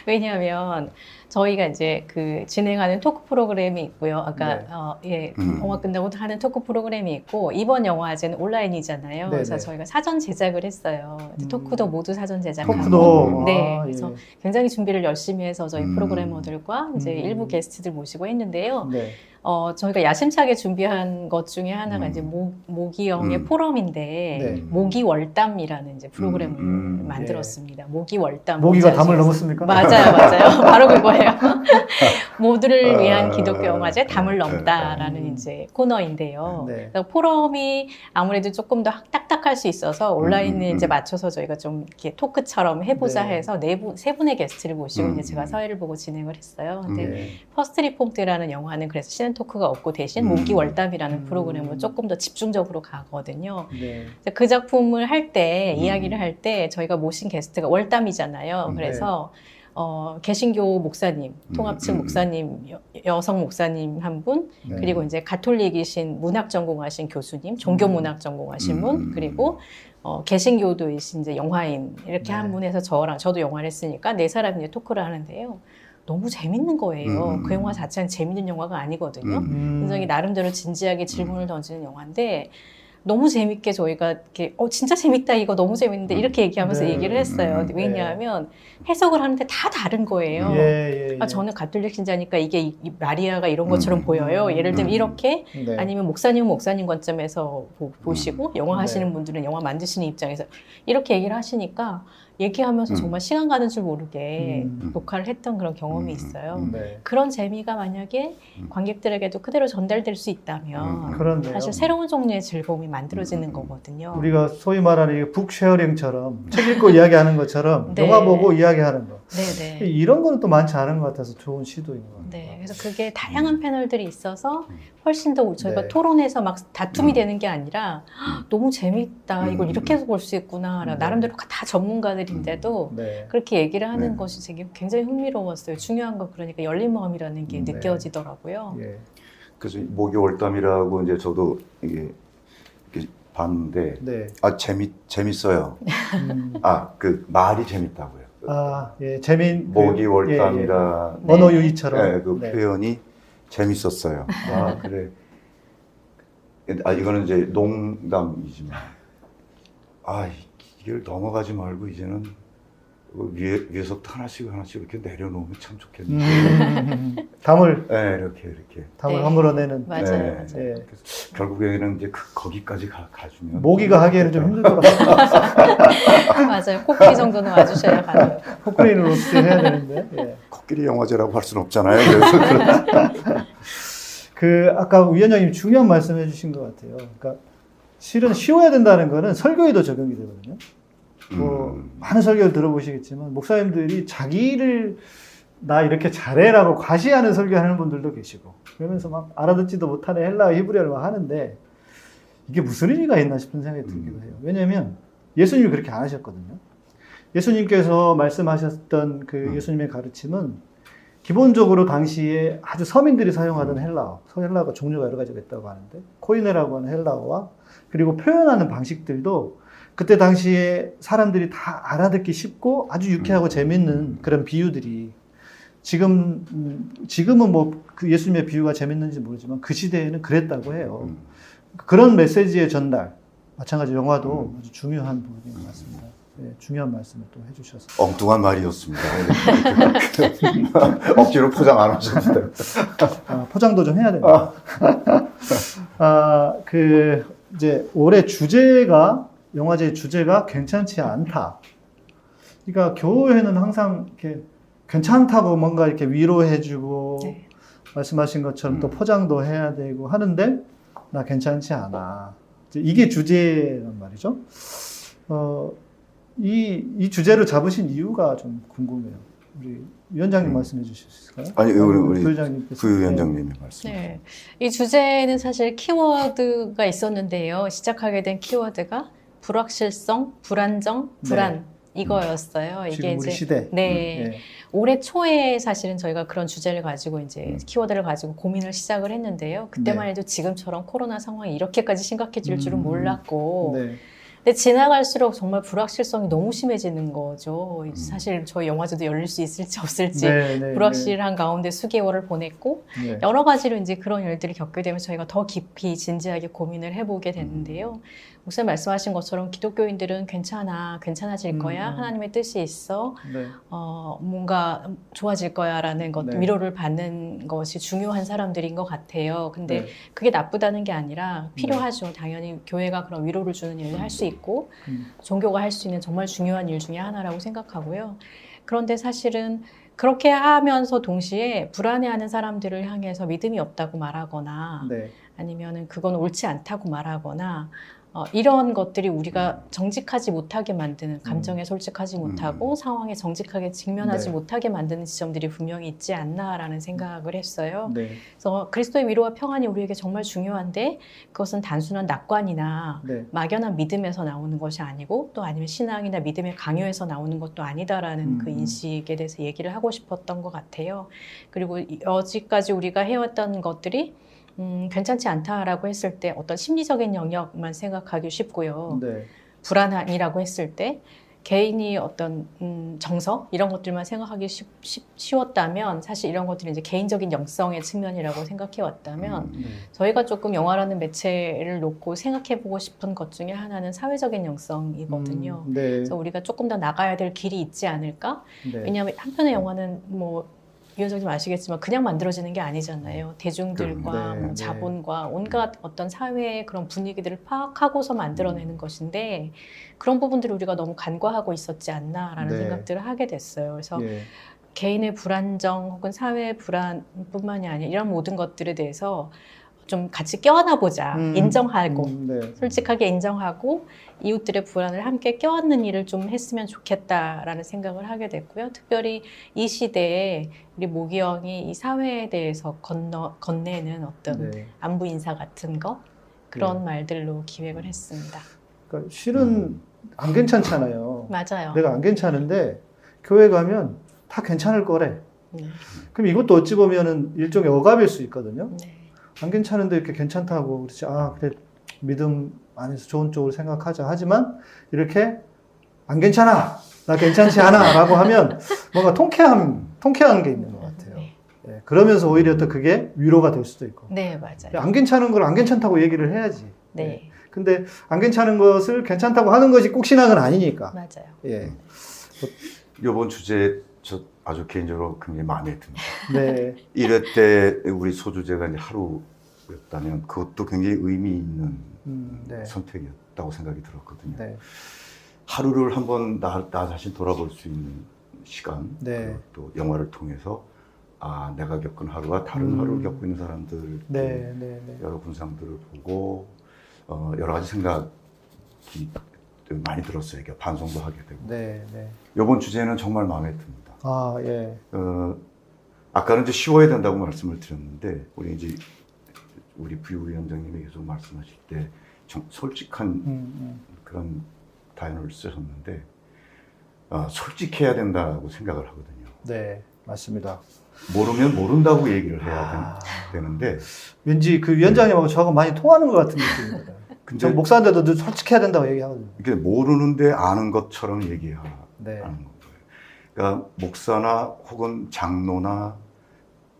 왜냐하면 저희가 이제 그 진행하는 토크 프로그램이 있고요. 아까 네. 영화 끝나고 하는 토크 프로그램이 있고 이번 영화제는 온라인이잖아요. 네네. 그래서 저희가 사전 제작을 했어요. 토크도 모두 사전 제작하고. 토크도. 네, 아, 그래서 예. 굉장히 준비를 열심히 해서 저희 프로그래머들과 이제 일부 게스트들 모시고 했는데요. 네. 저희가 야심차게 준비한 것 중에 하나가 이제 모기영의 포럼인데 네. 모기월담이라는 이제 프로그램을 만들었습니다. 모기월담. 모기가 뭔지 담을 아시겠어요? 넘었습니까? 맞아요. 바로 그거예요. 모두를 위한 기독교 영화제 담을 넘다라는 이제 코너인데요. 네. 그래서 포럼이 아무래도 조금 더 딱딱할 수 있어서 온라인에 이제 맞춰서 저희가 좀 이렇게 토크처럼 해보자 네. 해서 세 분의 게스트를 모시고 이제 제가 사회를 보고 진행을 했어요. 근데 네. 퍼스트 리폼트라는 영화는 그래서 시즌 토크가 없고 대신 모기월담이라는 프로그램으로 조금 더 집중적으로 가거든요. 네. 그 작품을 할 때 이야기를 할 때 저희가 모신 게스트가 월담이잖아요. 그래서 개신교 목사님, 통합측 목사님, 여성 목사님 한 분, 네. 그리고 이제 가톨릭이신 문학 전공하신 교수님, 종교 문학 전공하신 분, 그리고 개신교도이신 이제 영화인 이렇게 한 분에서 저도 영화를 했으니까 네 사람이 이제 토크를 하는데요. 너무 재밌는 거예요. 그 영화 자체는 재밌는 영화가 아니거든요. 굉장히 나름대로 진지하게 질문을 던지는 영화인데 너무 재밌게 저희가 이렇게 진짜 재밌다 이거 너무 재밌는데 이렇게 얘기하면서 네. 얘기를 했어요. 왜냐하면 해석을 하는데 다 다른 거예요. 예. 저는 가톨릭 신자니까 이게 이 마리아가 이런 것처럼 보여요. 예를 들면 이렇게 네. 아니면 목사님은 목사님 관점에서 보시고 영화 하시는 네. 분들은 영화 만드시는 입장에서 이렇게 얘기를 하시니까 얘기하면서 정말 시간 가는 줄 모르게 녹화를 했던 그런 경험이 있어요. 네. 그런 재미가 만약에 관객들에게도 그대로 전달될 수 있다면 그런데요. 사실 새로운 종류의 즐거움이 만들어지는 거거든요. 우리가 소위 말하는 북쉐어링처럼 책 읽고 이야기하는 것처럼 네. 영화 보고 이야기하는 거. 네네. 이런 거는 또 많지 않은 것 같아서 좋은 시도인 것 같아요. 네, 그래서 그게 다양한 패널들이 있어서 훨씬 더 저희가 네. 토론해서 막 다툼이 되는 게 아니라 너무 재밌다, 이걸 이렇게 해서 볼 수 있구나, 나름대로 다 전문가들인데도 네. 그렇게 얘기를 하는 네. 것이 되게 굉장히 흥미로웠어요. 중요한 건 그러니까 열린 마음이라는 게 네. 느껴지더라고요. 예. 그래서 모기월담이라고 이제 저도 이게 이렇게 봤는데 네. 재밌어요. 그 말이 재밌다고요. 예. 모기월담이라 언어 유희처럼. 네, 그 네. 표현이 재밌었어요. 그래. 이거는 이제 농담이지만 이 길을 넘어가지 말고 이제는 위에서부터 하나씩 이렇게 내려놓으면 참 좋겠는데. 담을 네, 이렇게. 네. 허물어내는. 맞아요. 네. 맞아요. 예. 그래서 결국에는 이제 거기까지 가주면. 모기가 하기에는 좀 힘들더라고요. 맞아요. 코끼리 정도는 와주셔야 가능해요. 코끼리는 어떻게 해야 되는데. 예. 코끼리 영화제라고 할 수는 없잖아요. 그래서 아까 위원장님 중요한 말씀 해주신 것 같아요. 그러니까 실은 쉬워야 된다는 거는 설교에도 적용이 되거든요. 많은 설교를 들어보시겠지만, 목사님들이 자기를 나 이렇게 잘해라고 과시하는 설교하는 분들도 계시고, 그러면서 막 알아듣지도 못하는 헬라어 히브리어를 막 하는데, 이게 무슨 의미가 있나 싶은 생각이 들기도 해요. 왜냐면 예수님이 그렇게 안 하셨거든요. 예수님께서 말씀하셨던 그 예수님의 가르침은 기본적으로 당시에 아주 서민들이 사용하던 헬라어, 헬라어가 종류가 여러 가지가 있다고 하는데, 코이네라고 하는 헬라어와 그리고 표현하는 방식들도 그때 당시에 사람들이 다 알아듣기 쉽고 아주 유쾌하고 재밌는 그런 비유들이 지금은 뭐 그 예수님의 비유가 재밌는지 모르지만 그 시대에는 그랬다고 해요. 그런 메시지의 전달, 마찬가지 영화도 아주 중요한 부분인 것 같습니다. 네, 중요한 말씀을 또 해주셔서. 엉뚱한 말이었습니다. 억지로 포장 안 하셨는데. 포장도 좀 해야 됩니다. 이제 올해 영화제 주제가 괜찮지 않다. 그러니까 교회는 항상 이렇게 괜찮다고 뭔가 이렇게 위로해주고, 네. 말씀하신 것처럼 또 포장도 해야 되고 하는데, 나 괜찮지 않아. 이게 주제란 말이죠. 이 주제를 잡으신 이유가 좀 궁금해요. 우리 위원장님 말씀해 주실 수 있을까요? 아니, 우리 부위원장님이 말씀. 네. 이 주제는 사실 키워드가 있었는데요. 시작하게 된 키워드가 불확실성, 불안정, 불안. 이거였어요. 이게 이제 시대. 네. 올해 초에 사실은 저희가 그런 주제를 가지고 이제 키워드를 가지고 고민을 시작을 했는데요. 그때만 해도 지금처럼 코로나 상황이 이렇게까지 심각해질 줄은 몰랐고. 네. 근데 지나갈수록 정말 불확실성이 너무 심해지는 거죠. 사실 저희 영화제도 열릴 수 있을지 없을지 불확실한 가운데 수개월을 보냈고 여러 가지로 이제 그런 일들을 겪게 되면서 저희가 더 깊이 진지하게 고민을 해보게 됐는데요. 목사님 말씀하신 것처럼 기독교인들은 괜찮아질 거야. 하나님의 뜻이 있어. 뭔가 좋아질 거야라는 것, 위로를 받는 것이 중요한 사람들인 것 같아요. 근데 그게 나쁘다는 게 아니라 필요하죠. 당연히 교회가 그런 위로를 주는 일을 할 수 있고 종교가 할 수 있는 정말 중요한 일 중에 하나라고 생각하고요. 그런데 사실은 그렇게 하면서 동시에 불안해하는 사람들을 향해서 믿음이 없다고 말하거나 아니면은 그건 옳지 않다고 말하거나 이런 것들이 우리가 정직하지 못하게 만드는, 감정에 솔직하지 못하고 상황에 정직하게 직면하지 못하게 만드는 지점들이 분명히 있지 않나라는 생각을 했어요. 그래서 그리스도의 위로와 평안이 우리에게 정말 중요한데 그것은 단순한 낙관이나 막연한 믿음에서 나오는 것이 아니고 또 아니면 신앙이나 믿음의 강요에서 나오는 것도 아니다라는 그 인식에 대해서 얘기를 하고 싶었던 것 같아요. 그리고 여지까지 우리가 해왔던 것들이 괜찮지 않다라고 했을 때 어떤 심리적인 영역만 생각하기 쉽고요. 불안이라고 했을 때 개인이 어떤 정서 이런 것들만 생각하기 쉬웠다면 사실 이런 것들이 이제 개인적인 영성의 측면이라고 생각해 왔다면 저희가 조금 영화라는 매체를 놓고 생각해 보고 싶은 것 중에 하나는 사회적인 영성이거든요. 그래서 우리가 조금 더 나가야 될 길이 있지 않을까? 왜냐하면 한편의 영화는 뭐 위원장님 아시겠지만 그냥 만들어지는 게 아니잖아요. 대중들과 뭐 자본과 온갖 어떤 사회의 그런 분위기들을 파악하고서 만들어내는 것인데 그런 부분들을 우리가 너무 간과하고 있었지 않나라는 생각들을 하게 됐어요. 그래서 개인의 불안정 혹은 사회의 불안뿐만이 아니라 이런 모든 것들에 대해서 좀 같이 껴안아 보자. 인정하고 솔직하게 인정하고 이웃들의 불안을 함께 껴안는 일을 좀 했으면 좋겠다라는 생각을 하게 됐고요. 특별히 이 시대에 우리 모기 형이 이 사회에 대해서 건네는 어떤 안부 인사 같은 거 그런 말들로 기획을 했습니다. 그러니까 실은 안 괜찮잖아요. 맞아요. 내가 안 괜찮은데 교회 가면 다 괜찮을 거래. 그럼 이것도 어찌 보면은 일종의 억압일 수 있거든요. 안 괜찮은데 이렇게 괜찮다고 그렇지. 그래 믿음 안에서 좋은 쪽으로 생각하자. 하지만 이렇게 안 괜찮아, 나 괜찮지 않아 라고 하면 뭔가 통쾌한 게 있는 것 같아요. 그러면서 오히려 또 그게 위로가 될 수도 있고. 맞아요. 안 괜찮은 걸 안 괜찮다고 얘기를 해야지. 근데 안 괜찮은 것을 괜찮다고 하는 것이 꼭 신앙은 아니니까. 맞아요. 이번 주제 저 아주 개인적으로 굉장히 마음에 듭니다. 네. 1회 때 우리 소주제가 이제 하루였다면 그것도 굉장히 의미 있는 네. 선택이었다고 생각이 들었거든요. 네. 하루를 한번 나 자신 돌아볼 수 있는 시간, 네. 그리고 또 영화를 통해서 아 내가 겪은 하루와 다른 하루를 겪고 있는 사람들 네. 네. 네. 여러 군상들을 보고 여러 가지 생각이 많이 들었어요. 이게 반성도 하게 되고. 네. 네. 이번 주제는 정말 마음에 듭니다. 아, 예. 아까는 이제 쉬워야 된다고 말씀을 드렸는데 우리 부위원장님이 계속 말씀하실 때 솔직한 그런 단어를 쓰셨는데 솔직해야 된다고 생각을 하거든요. 네, 맞습니다. 모르면 모른다고 얘기를 해야 되는데 왠지 그 위원장님하고 저하고 많이 통하는 것 같은 느낌입니다. 근데 저 목사인데도 늘 솔직해야 된다고 얘기하거든요. 이게 모르는데 아는 것처럼 얘기하는 네. 거예요. 그러니까 목사나 혹은 장로나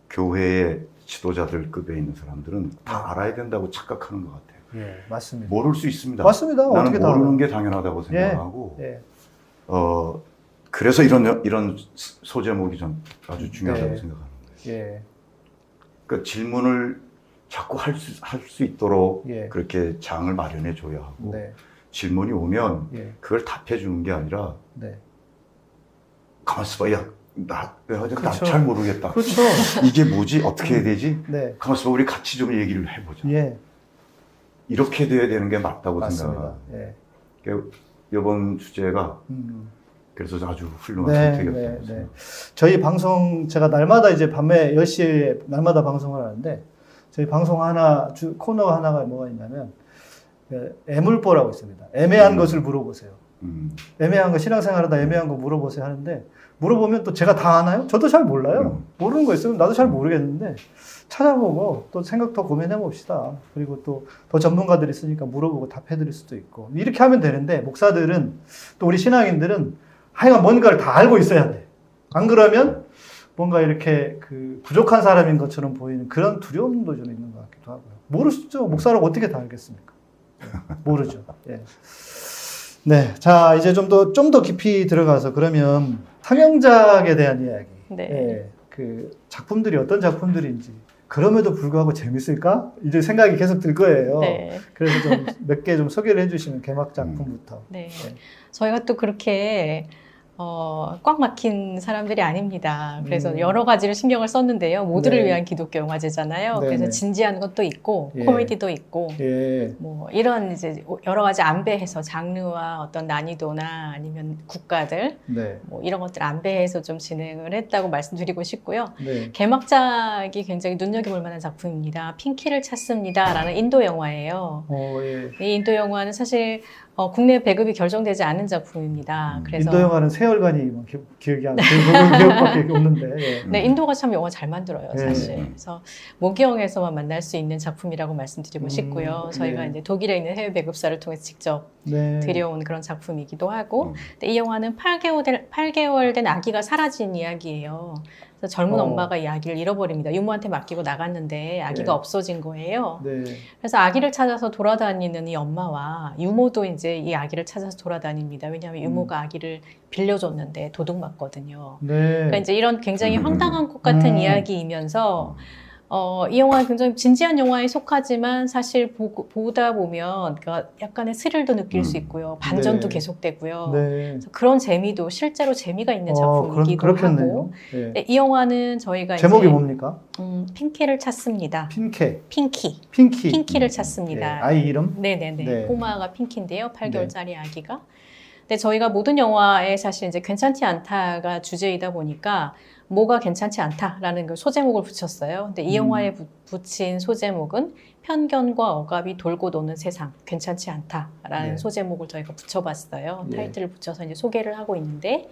교회의 지도자들급에 있는 사람들은 다 알아야 된다고 착각하는 것 같아요. 예, 맞습니다. 모를 수 있습니다. 맞습니다. 나는 어떻게 다 모르는 알아요? 게 당연하다고 생각하고 예. 그래서 이런 소제목이 전 아주 중요하다고 네. 생각하는 거예요. 예. 그러니까 질문을 자꾸 할 수 있도록 예. 그렇게 장을 마련해 줘야 하고 네. 질문이 오면 예. 그걸 답해 주는 게 아니라 네. 가만 있어봐. 야, 나 그렇죠. 잘 모르겠다. 그렇죠. 이게 뭐지? 어떻게 해야 되지? 네. 가만 있어봐. 우리 같이 좀 얘기를 해보자. 예. 이렇게 돼야 되는 게 맞다고 맞습니다. 생각해요. 예. 그러니까 이번 주제가 그래서 아주 훌륭한 네, 선택이었다고 네, 생각합니다. 네. 저희 방송 제가 날마다 이제 밤에 10시에 날마다 방송을 하는데 저희 방송 코너 하나가 뭐가 있냐면 애물보라고 있습니다. 애매한 것을 물어보세요. 애매한 거 신앙생활하다 애매한 거 물어보세요 하는데 물어보면 또 제가 다 아나요? 저도 잘 몰라요. 모르는 거 있으면 나도 잘 모르겠는데 찾아보고 또 생각 더 고민해 봅시다. 그리고 또 더 전문가들이 있으니까 물어보고 답해 드릴 수도 있고 이렇게 하면 되는데 목사들은 또 우리 신앙인들은 하여간 뭔가를 다 알고 있어야 돼. 안 그러면 뭔가 이렇게 그 부족한 사람인 것처럼 보이는 그런 두려움도 좀 있는 것 같기도 하고요. 모르시죠? 목사라고 어떻게 다 알겠습니까? 모르죠. 예. 네. 자, 이제 좀 더 깊이 들어가서 그러면 탕영작에 대한 이야기. 네. 예. 그 작품들이 어떤 작품들인지. 그럼에도 불구하고 재밌을까? 이제 생각이 계속 들 거예요. 네. 그래서 좀 몇 개 좀 소개를 해주시면 개막 작품부터. 네. 저희가 또 그렇게 꽉 막힌 사람들이 아닙니다. 그래서 여러 가지를 신경을 썼는데요. 모두를 네. 위한 기독교 영화제잖아요. 네, 그래서 네. 진지한 것도 있고, 예. 코미디도 있고, 예. 뭐 이런 이제 여러 가지 안배해서 장르와 어떤 난이도나 아니면 국가들 네. 뭐 이런 것들 안배해서 좀 진행을 했다고 말씀드리고 싶고요. 네. 개막작이 굉장히 눈여겨볼 만한 작품입니다. 핑키를 찾습니다라는 인도 영화예요. 예. 이 인도 영화는 사실 국내 배급이 결정되지 않은 작품입니다. 그래서 인도 영화는 세월간이 뭐 기억이 안 나요. 그 기억밖에 없는데. 예. 네, 인도가 참 영화 잘 만들어요, 네. 사실. 그래서 모기영에서만 만날 수 있는 작품이라고 말씀드리고 싶고요. 저희가 네. 이제 독일에 있는 해외 배급사를 통해서 직접 네. 들여온 그런 작품이기도 하고, 근데 이 영화는 8개월 된 아기가 사라진 이야기예요. 그래서 젊은 엄마가 이 아기를 잃어버립니다. 유모한테 맡기고 나갔는데 아기가 네. 없어진 거예요. 네. 그래서 아기를 찾아서 돌아다니는 이 엄마와 유모도 이제 이 아기를 찾아서 돌아다닙니다. 왜냐하면 유모가 아기를 빌려줬는데 도둑맞거든요. 네. 그러니까 이제 이런 굉장히 황당한 것 같은 이야기이면서 이 영화는 굉장히 진지한 영화에 속하지만 사실 보다 보면 그러니까 약간의 스릴도 느낄 수 있고요. 반전도 네. 계속되고요. 네. 그래서 그런 재미도 실제로 재미가 있는 작품이기도 그렇겠네요. 하고 네. 네, 이 영화는 저희가 제목이 이제 뭡니까? 핑키를 찾습니다. 핑키. 핑키를 찾습니다. 예. 아이 이름? 네네네. 네. 꼬마가 핑키인데요. 8개월짜리 아기가. 근데 저희가 모든 영화에 사실 이제 괜찮지 않다가 주제이다 보니까 뭐가 괜찮지 않다라는 그 소제목을 붙였어요. 근데 이 영화에 붙인 소제목은 편견과 억압이 돌고 도는 세상, 괜찮지 않다라는 네. 소제목을 저희가 붙여봤어요. 네. 타이틀을 붙여서 이제 소개를 하고 있는데,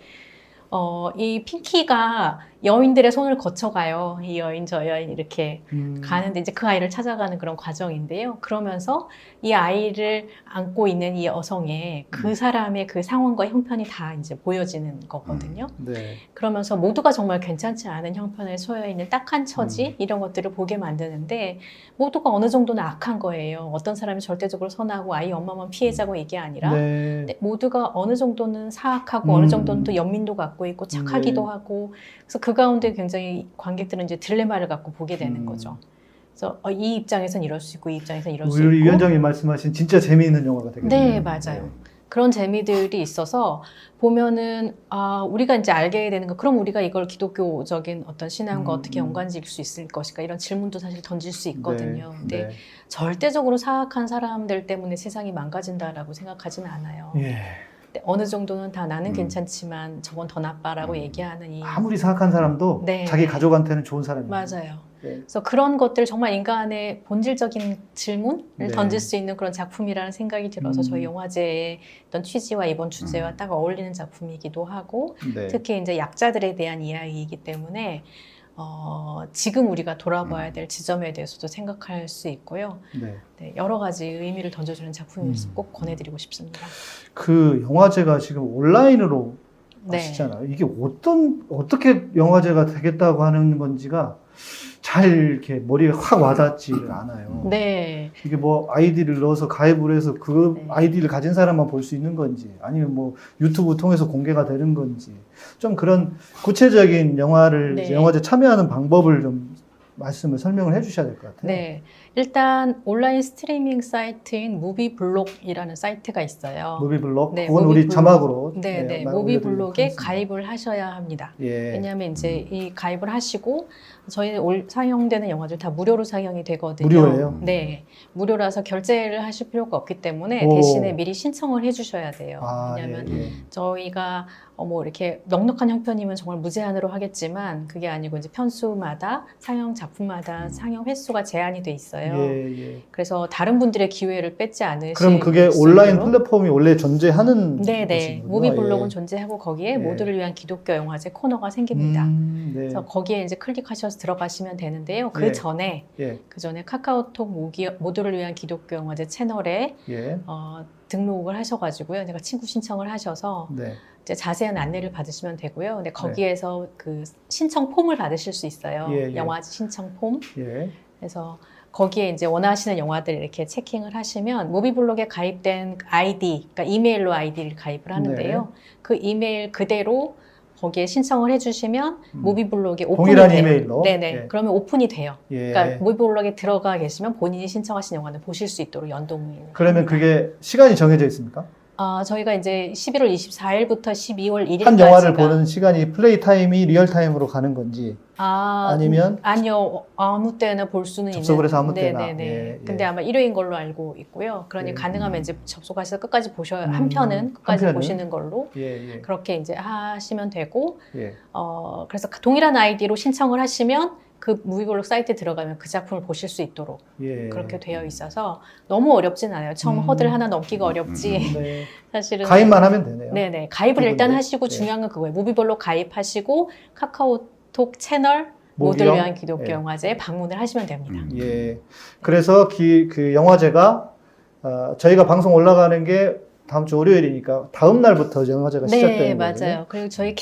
이 핑키가 여인들의 손을 거쳐가요. 이 여인, 저 여인 이렇게 가는데 이제 그 아이를 찾아가는 그런 과정인데요. 그러면서 이 아이를 안고 있는 이 여성의 그 사람의 그 상황과 형편이 다 이제 보여지는 거거든요. 네. 그러면서 모두가 정말 괜찮지 않은 형편에 처해 있는 딱한 처지 이런 것들을 보게 만드는데 모두가 어느 정도는 악한 거예요. 어떤 사람이 절대적으로 선하고 아이 엄마만 피해자고 이게 아니라 네. 근데 모두가 어느 정도는 사악하고 어느 정도는 또 연민도 갖고 갖고 있고 착하기도 하고 그래서 그 가운데 굉장히 관객들은 이제 딜레마를 갖고 보게 되는 거죠. 그래서 이 입장에선 이럴 수 있고 이 입장에선 이럴 수 있고. 우리 위원장님 말씀하신 진짜 재미있는 영화가 되겠네요. 네, 맞아요. 그런 재미들이 있어서 보면은 우리가 이제 알게 되는 거 그럼 우리가 이걸 기독교적인 어떤 신앙과 어떻게 연관지을 수 있을 것인가 이런 질문도 사실 던질 수 있거든요. 근데 절대적으로 사악한 사람들 때문에 세상이 망가진다라고 생각하지는 않아요. 근데 어느 정도는 다 나는 괜찮지만 저건 더 나빠라고 얘기하는 이 아무리 사악한 사람도 자기 가족한테는 좋은 사람이에요. 맞아요. 그래서 그런 것들 정말 인간의 본질적인 질문을 던질 수 있는 그런 작품이라는 생각이 들어서 저희 영화제의 어떤 취지와 이번 주제와 딱 어울리는 작품이기도 하고 특히 이제 약자들에 대한 이야기이기 때문에 지금 우리가 돌아봐야 될 지점에 대해서도 생각할 수 있고요. 네, 여러 가지 의미를 던져주는 작품이어서 꼭 권해드리고 싶습니다. 그 영화제가 지금 온라인으로 하시잖아요. 이게 어떻게 영화제가 되겠다고 하는 건지가 잘 이렇게 머리에 확 와닿지를 않아요. 네. 이게 뭐 아이디를 넣어서 가입을 해서 그 아이디를 가진 사람만 볼 수 있는 건지 아니면 뭐 유튜브 통해서 공개가 되는 건지 좀 그런 구체적인 영화제 참여하는 방법을 좀 말씀을 설명을 해주셔야 될 것 같아요. 네. 일단 온라인 스트리밍 사이트인 무비블록이라는 사이트가 있어요. 무비블록? 네, 그건 우리 자막으로. 무비블록에 가입을 하셔야 합니다. 왜냐하면 이제 이 가입을 하시고 저희 상영되는 영화들 다 무료로 상영이 되거든요. 무료예요? 네. 무료라서 결제를 하실 필요가 없기 때문에 대신에 미리 신청을 해주셔야 돼요. 왜냐하면 저희가 뭐 이렇게 넉넉한 형편이면 정말 무제한으로 하겠지만 그게 아니고 이제 편수마다 상영 작품마다 상영 횟수가 제한이 돼 있어요. 그래서 다른 분들의 기회를 뺏지 않으실 그럼 그게 온라인 플랫폼이 원래 존재하는 네네. 무비블록은 존재하고 거기에 모두를 위한 기독교 영화제 코너가 생깁니다. 그래서 거기에 이제 클릭하셔서 들어가시면 되는데요. 그 전에 카카오톡 모두를 위한 기독교 영화제 채널에 등록을 하셔가지고요. 제가 친구 신청을 하셔서 이제 자세한 안내를 받으시면 되고요. 근데 거기에서 그 신청 폼을 받으실 수 있어요. 영화 신청 폼. 그래서 거기에 이제 원하시는 영화들 이렇게 체킹을 하시면 무비블록에 가입된 아이디, 그러니까 이메일로 아이디를 가입을 하는데요. 그 이메일 그대로 거기에 신청을 해주시면 무비블록에 오픈이 동일한 돼요. 이메일로? 네네. 그러면 오픈이 돼요. 그러니까 무비블록에 들어가 계시면 본인이 신청하신 영화는 보실 수 있도록 연동을. 그러면 그게 시간이 정해져 있습니까? 저희가 이제 11월 24일부터 12월 1일까지 한 영화를 보는 시간이 플레이 타임이 리얼 타임으로 가는 건지 아니면 아니요, 아무 때나 볼 수는 접속을 있는. 해서 아무 때나. 네네네. 근데 아마 1회인 걸로 알고 있고요. 그러니 가능하면 이제 접속하셔서 끝까지 보셔야 한 편은 끝까지 보시는 걸로 그렇게 이제 하시면 되고 그래서 동일한 아이디로 신청을 하시면 그 무비블록 사이트에 들어가면 그 작품을 보실 수 있도록 그렇게 되어 있어서 너무 어렵진 않아요. 처음 허들 하나 넘기가 어렵지. 사실은 가입만 하면 되네요. 네네. 가입을 일단 하시고 중요한 건 그거예요. 무비블록 가입하시고 카카오톡 채널 모두를 위한 기독교 영화제에 방문을 하시면 됩니다. 그래서 그 영화제가 저희가 방송 올라가는 게 다음 주 월요일이니까 다음 날부터 영화제가 시작되는 거예요. 네, 맞아요. 그리고 저희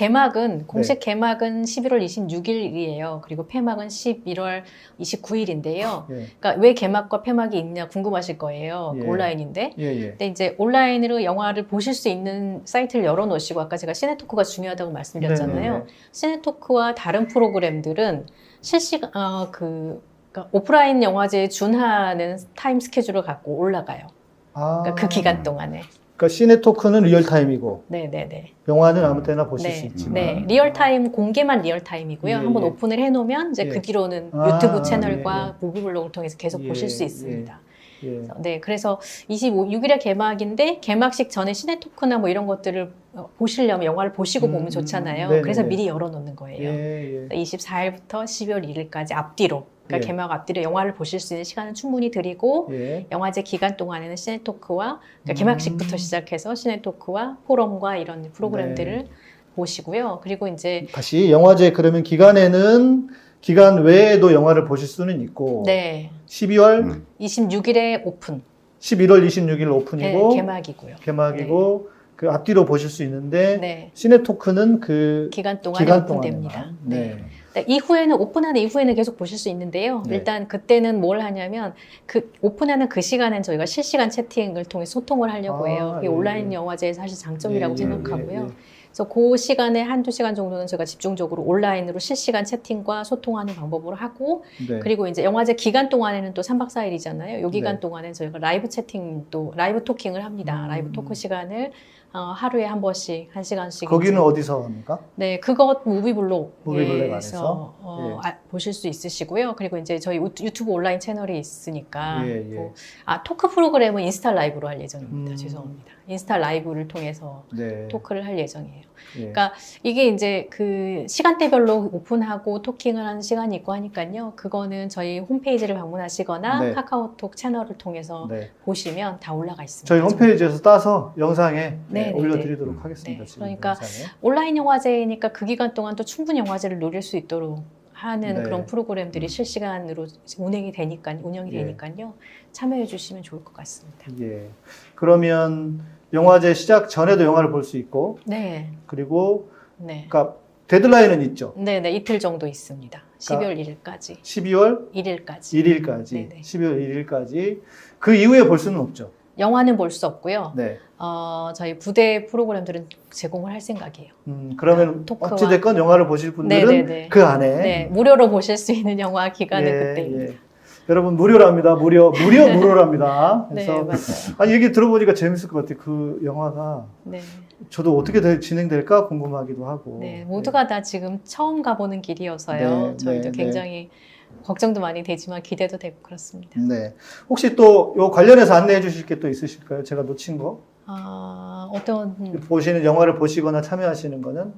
공식 개막은 11월 26일이에요. 그리고 폐막은 11월 29일인데요. 그러니까 왜 개막과 폐막이 있냐 궁금하실 거예요. 온라인인데. 근데 이제 온라인으로 영화를 보실 수 있는 사이트를 열어놓으시고 아까 제가 시네토크가 중요하다고 말씀드렸잖아요. 시네토크와 다른 프로그램들은 실시간 그러니까 오프라인 영화제에 준하는 타임 스케줄을 갖고 올라가요. 그러니까 그 기간 동안에. 그러니까 시네토크는 리얼타임이고 영화는 아무 때나 보실 수 있지만 리얼타임 공개만 리얼타임이고요. 한번 오픈을 해놓으면 이제 그 뒤로는 유튜브 채널과 무비블록을 통해서 계속 보실 수 있습니다. 그래서 26일에 개막인데 개막식 전에 시네토크나 뭐 이런 것들을 보시려면 영화를 보시고 보면 좋잖아요. 그래서 미리 열어놓는 거예요. 24일부터 12월 1일까지 앞뒤로 그러니까 개막 앞뒤로 영화를 보실 수 있는 시간은 충분히 드리고 영화제 기간 동안에는 시네토크와 그러니까 개막식부터 시작해서 시네토크와 포럼과 이런 프로그램들을 보시고요. 그리고 이제 다시 영화제 그러면 기간 외에도 영화를 보실 수는 있고 12월 26일에 오픈 11월 26일 오픈이고 개막이고요. 그 앞뒤로 보실 수 있는데 시네토크는 그 기간 동안에 오픈됩니다. 이후에는 오픈하는 이후에는 계속 보실 수 있는데요. 일단 그때는 뭘 하냐면 그 오픈하는 그 시간엔 저희가 실시간 채팅을 통해 소통을 하려고 해요. 그게 온라인 영화제의 사실 장점이라고 생각하고요. 그래서 그 시간에 한두 시간 정도는 제가 집중적으로 온라인으로 실시간 채팅과 소통하는 방법으로 하고 네. 그리고 이제 영화제 기간 동안에는 또 3박 4일이잖아요. 이 기간 네. 동안에 저희가 라이브 채팅 또 라이브 토킹을 합니다. 라이브 토크 시간을 하루에 한 번씩 1시간씩 거기는 어디서 합니까? 네, 그것 무비블록에서 무비블록 안에서? 보실 수 있으시고요. 그리고 이제 저희 유튜브 온라인 채널이 있으니까 예. 토크 프로그램은 인스타 라이브로 할 예정입니다. 음. 죄송합니다. 인스타 라이브를 통해서 네. 토크를 할 예정이에요. 예. 그러니까 이게 이제 그 시간대별로 오픈하고 토킹을 하는 시간이 있고 하니까요. 그거는 저희 홈페이지를 방문하시거나 네. 카카오톡 채널을 통해서 네. 보시면 다 올라가 있습니다. 저희 홈페이지에서 따서 영상에 네, 네, 올려드리도록 네. 하겠습니다. 네. 지금 그러니까 영상에. 온라인 영화제니까 그 기간 동안 또 충분히 영화제를 누릴 수 있도록 하는 네. 그런 프로그램들이 실시간으로 운영이 예. 되니까요. 참여해 주시면 좋을 것 같습니다. 예. 그러면 영화제 시작 전에도 영화를 볼 수 있고, 네. 그리고 네. 그러니까 데드라인은 있죠. 네, 이틀 정도 있습니다. 12월 1일까지. 12월 1일까지. 1일까지. 네네. 12월 1일까지. 그 이후에 볼 수는 없죠. 영화는 볼 수 없고요. 네. 저희 부대 프로그램들은 제공을 할 생각이에요. 그러면 토크와- 어찌됐건 영화를 보실 분들은 네네네. 그 안에. 네, 무료로 보실 수 있는 영화 기간은 예, 그때입니다. 예. 여러분 무료랍니다. 무료랍니다. 네, 그래서 맞아요. 아니 얘기 들어보니까 재밌을 것 같아요. 그 영화가 네. 저도 어떻게 진행될까 궁금하기도 하고. 네, 모두가 다 지금 처음 가보는 길이어서요. 네, 저희도 네, 굉장히 걱정도 많이 되지만 기대도 되고 그렇습니다. 네. 혹시 또 요 관련해서 안내해 주실 게 또 있으실까요? 제가 놓친 거? 어떤 보시는 영화를 보시거나 참여하시는 거는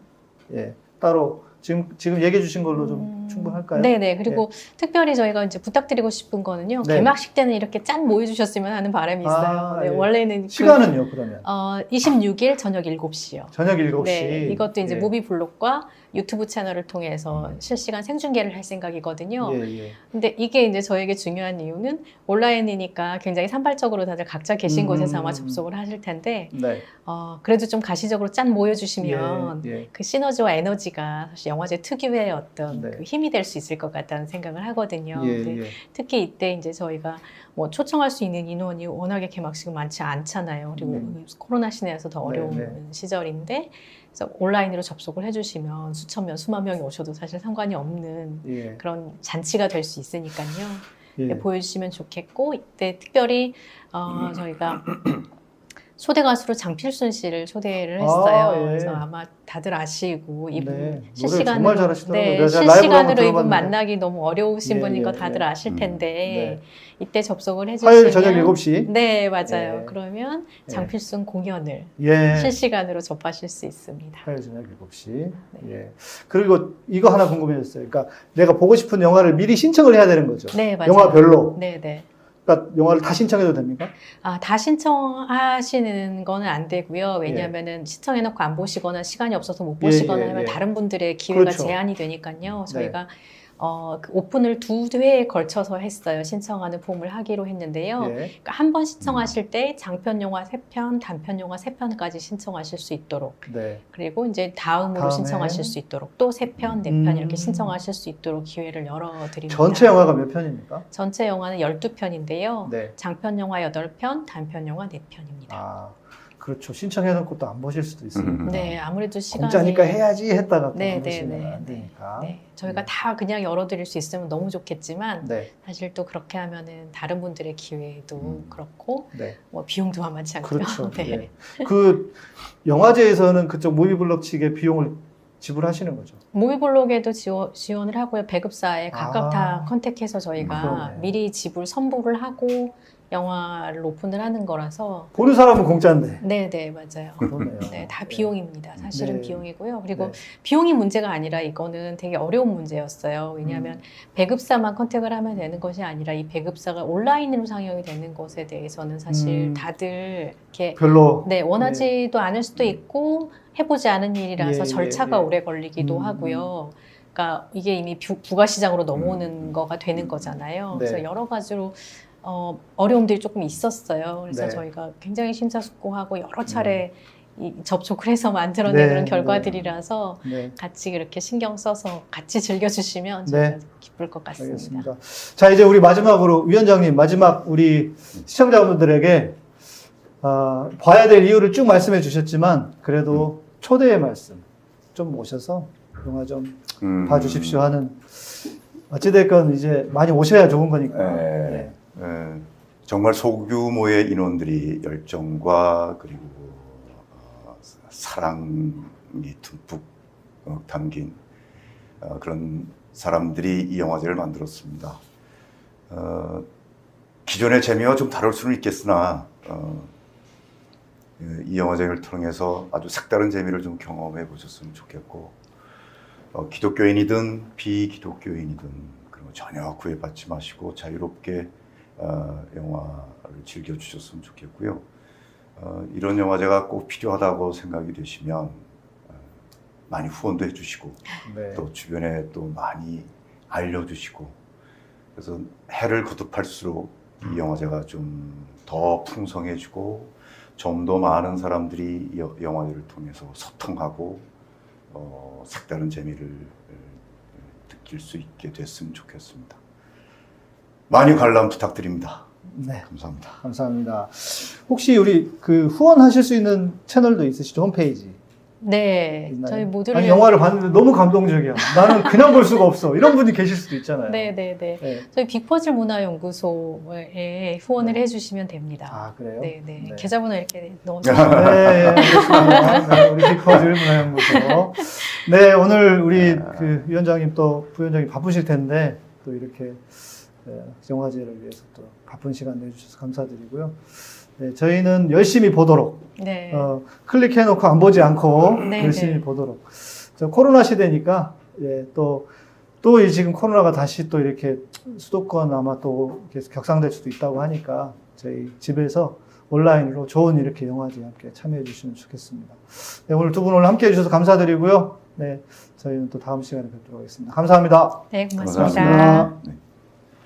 따로 지금 얘기해 주신 걸로 좀 충분할까요? 네네. 그리고 특별히 저희가 이제 부탁드리고 싶은 거는요. 네. 개막식 때는 이렇게 짠 모여주셨으면 하는 바람이 있어요. 네, 예. 원래는 시간은요, 그러면? 26일 저녁 7시요. 저녁 7시. 네, 이것도 이제 예. 무비블록과 유튜브 채널을 통해서 실시간 생중계를 할 생각이거든요. 예. 근데 이게 이제 저에게 중요한 이유는 온라인이니까 굉장히 산발적으로 다들 각자 계신 곳에서 아마 접속을 하실 텐데, 네. 그래도 좀 가시적으로 짠 모여주시면 예. 그 시너지와 에너지가 사실 영화제 특유의 어떤 네. 그 힘이 될 수 있을 것 같다는 생각을 하거든요. 근데 예. 특히 이때 이제 저희가 뭐 초청할 수 있는 인원이 워낙에 개막식은 많지 않잖아요. 그리고 코로나 시내에서 더 어려운 네. 시절인데, 그래서 온라인으로 접속을 해주시면 수천 명, 수만 명이 오셔도 사실 상관이 없는 예. 그런 잔치가 될 수 있으니까요. 예. 네, 보여주시면 좋겠고, 이때 특별히 저희가 초대 가수로 장필순 씨를 초대를 했어요. 예. 그래서 아마 다들 아시고 이분 네. 노래 실시간으로 정말 잘하시더라고요. 네, 내가 라이브로 한번 실시간으로 이분 들어봤는데. 만나기 너무 어려우신 예, 분인 거 예, 다들 예. 아실 텐데 네. 이때 접속을 해주시면 화요일 저녁 7시. 네, 맞아요. 예. 그러면 장필순 공연을 예. 실시간으로 접하실 수 있습니다. 화요일 저녁 7시. 예. 그리고 이거 하나 궁금해졌어요. 그러니까 내가 보고 싶은 영화를 미리 신청을 해야 되는 거죠. 네, 맞아요. 영화별로. 네. 그러니까 영화를 다 신청해도 됩니까? 다 신청하시는 거는 안 되고요. 왜냐하면은 신청해놓고 안 보시거나 시간이 없어서 못 보시거나 하면 다른 분들의 기회가 그렇죠. 제한이 되니까요. 저희가 그 오픈을 2회에 걸쳐서 했어요. 신청하는 폼을 하기로 했는데요. 예. 그러니까 한 번 신청하실 때 장편 영화 3편, 단편 영화 3편까지 신청하실 수 있도록, 네. 그리고 이제 다음으로 다음에 신청하실 수 있도록 또 3편, 4편 이렇게 신청하실 수 있도록 기회를 열어드립니다. 전체 영화가 몇 편입니까? 전체 영화는 12편인데요. 네. 장편 영화 8편, 단편 영화 4편입니다. 아, 그렇죠. 신청해놓고 또 안 보실 수도 있으니까. 네, 아무래도 시간이 공짜니까 해야지 했다가 또 네, 안 네, 보시면 네, 안 되니까. 네. 저희가 다 그냥 열어드릴 수 있으면 너무 좋겠지만 네. 사실 또 그렇게 하면은 다른 분들의 기회도 그렇고 네. 뭐 비용도 만만치 않고요. 그렇죠. 네. 예. 그 영화제에서는 그쪽 무비블럭 측의 비용을 지불하시는 거죠. 무비블록에도 지원을 하고요. 배급사에 각각 아. 다 컨택해서 저희가 그러네. 미리 지불 선보를 하고 영화를 오픈을 하는 거라서 보는 사람은 공짜인데. 네, 맞아요. 그러네요. 네, 다 비용입니다. 사실은 네. 비용이고요. 그리고 네. 비용이 문제가 아니라 이거는 되게 어려운 문제였어요. 왜냐하면 배급사만 컨택을 하면 되는 것이 아니라 이 배급사가 온라인으로 상영이 되는 것에 대해서는 사실 다들 이렇게 별로. 원하지도 않을 수도 있고 해보지 않은 일이라서 예, 절차가 예. 오래 걸리기도 하고요. 그러니까 이게 이미 부가 시장으로 넘어오는 거가 되는 거잖아요. 네. 그래서 여러 가지로 어려움들이 조금 있었어요. 그래서 네. 저희가 굉장히 심사숙고하고 여러 차례 접촉을 해서 만들어낸 네, 그런 결과들이라서 네. 같이 이렇게 신경 써서 같이 즐겨주시면 네. 저희가 기쁠 것 같습니다. 알겠습니다. 자, 이제 우리 마지막으로 위원장님, 마지막 우리 시청자분들에게 봐야 될 이유를 쭉 말씀해 주셨지만 그래도 초대의 말씀 좀 모셔서 영화 좀 봐주십시오 하는, 어찌됐건 이제 많이 오셔야 좋은 거니까. 네. 정말 소규모의 인원들이 열정과 그리고 사랑이 듬뿍 담긴 그런 사람들이 이 영화제를 만들었습니다. 기존의 재미와 좀 다를 수는 있겠으나 이 영화제를 통해서 아주 색다른 재미를 좀 경험해 보셨으면 좋겠고, 기독교인이든 비기독교인이든 그런 거 전혀 구애받지 마시고 자유롭게 영화를 즐겨주셨으면 좋겠고요. 이런 영화제가 꼭 필요하다고 생각이 되시면 많이 후원도 해주시고, 네. 또 주변에 또 많이 알려주시고, 그래서 해를 거듭할수록 이 영화제가 좀 더 풍성해지고 좀 더 많은 사람들이 이 영화제를 통해서 소통하고 색다른 재미를 느낄 수 있게 됐으면 좋겠습니다. 많이 관람 부탁드립니다. 네, 감사합니다. 감사합니다. 혹시 우리 그 후원하실 수 있는 채널도 있으시죠? 홈페이지. 네, 있나요? 저희 모두를 아니, 영화를 봤는데 너무 감동적이야. 나는 그냥 볼 수가 없어. 이런 분이 계실 수도 있잖아요. 네. 저희 빅퍼즐 문화연구소에 후원을 네. 해주시면 됩니다. 아, 그래요? 네. 네. 계좌번호 이렇게 넣어주시면. 네, 알겠습니다. 네, 우리 빅퍼즐 문화연구소. 네, 오늘 우리 그 위원장님 또 부위원장님 바쁘실 텐데 또 이렇게 영화제를 위해서 또 바쁜 시간 내주셔서 감사드리고요. 네, 저희는 열심히 보도록, 네. 클릭해놓고 안 보지 않고 네, 열심히 네. 보도록. 코로나 시대니까, 또 지금 코로나가 다시 또 이렇게 수도권 아마 또 계속 격상될 수도 있다고 하니까 저희 집에서 온라인으로 좋은 이렇게 영화제에 함께 참여해 주시면 좋겠습니다. 네, 오늘 두 분 오늘 함께 해주셔서 감사드리고요. 네, 저희는 또 다음 시간에 뵙도록 하겠습니다. 감사합니다. 네, 고맙습니다. 감사합니다. 네.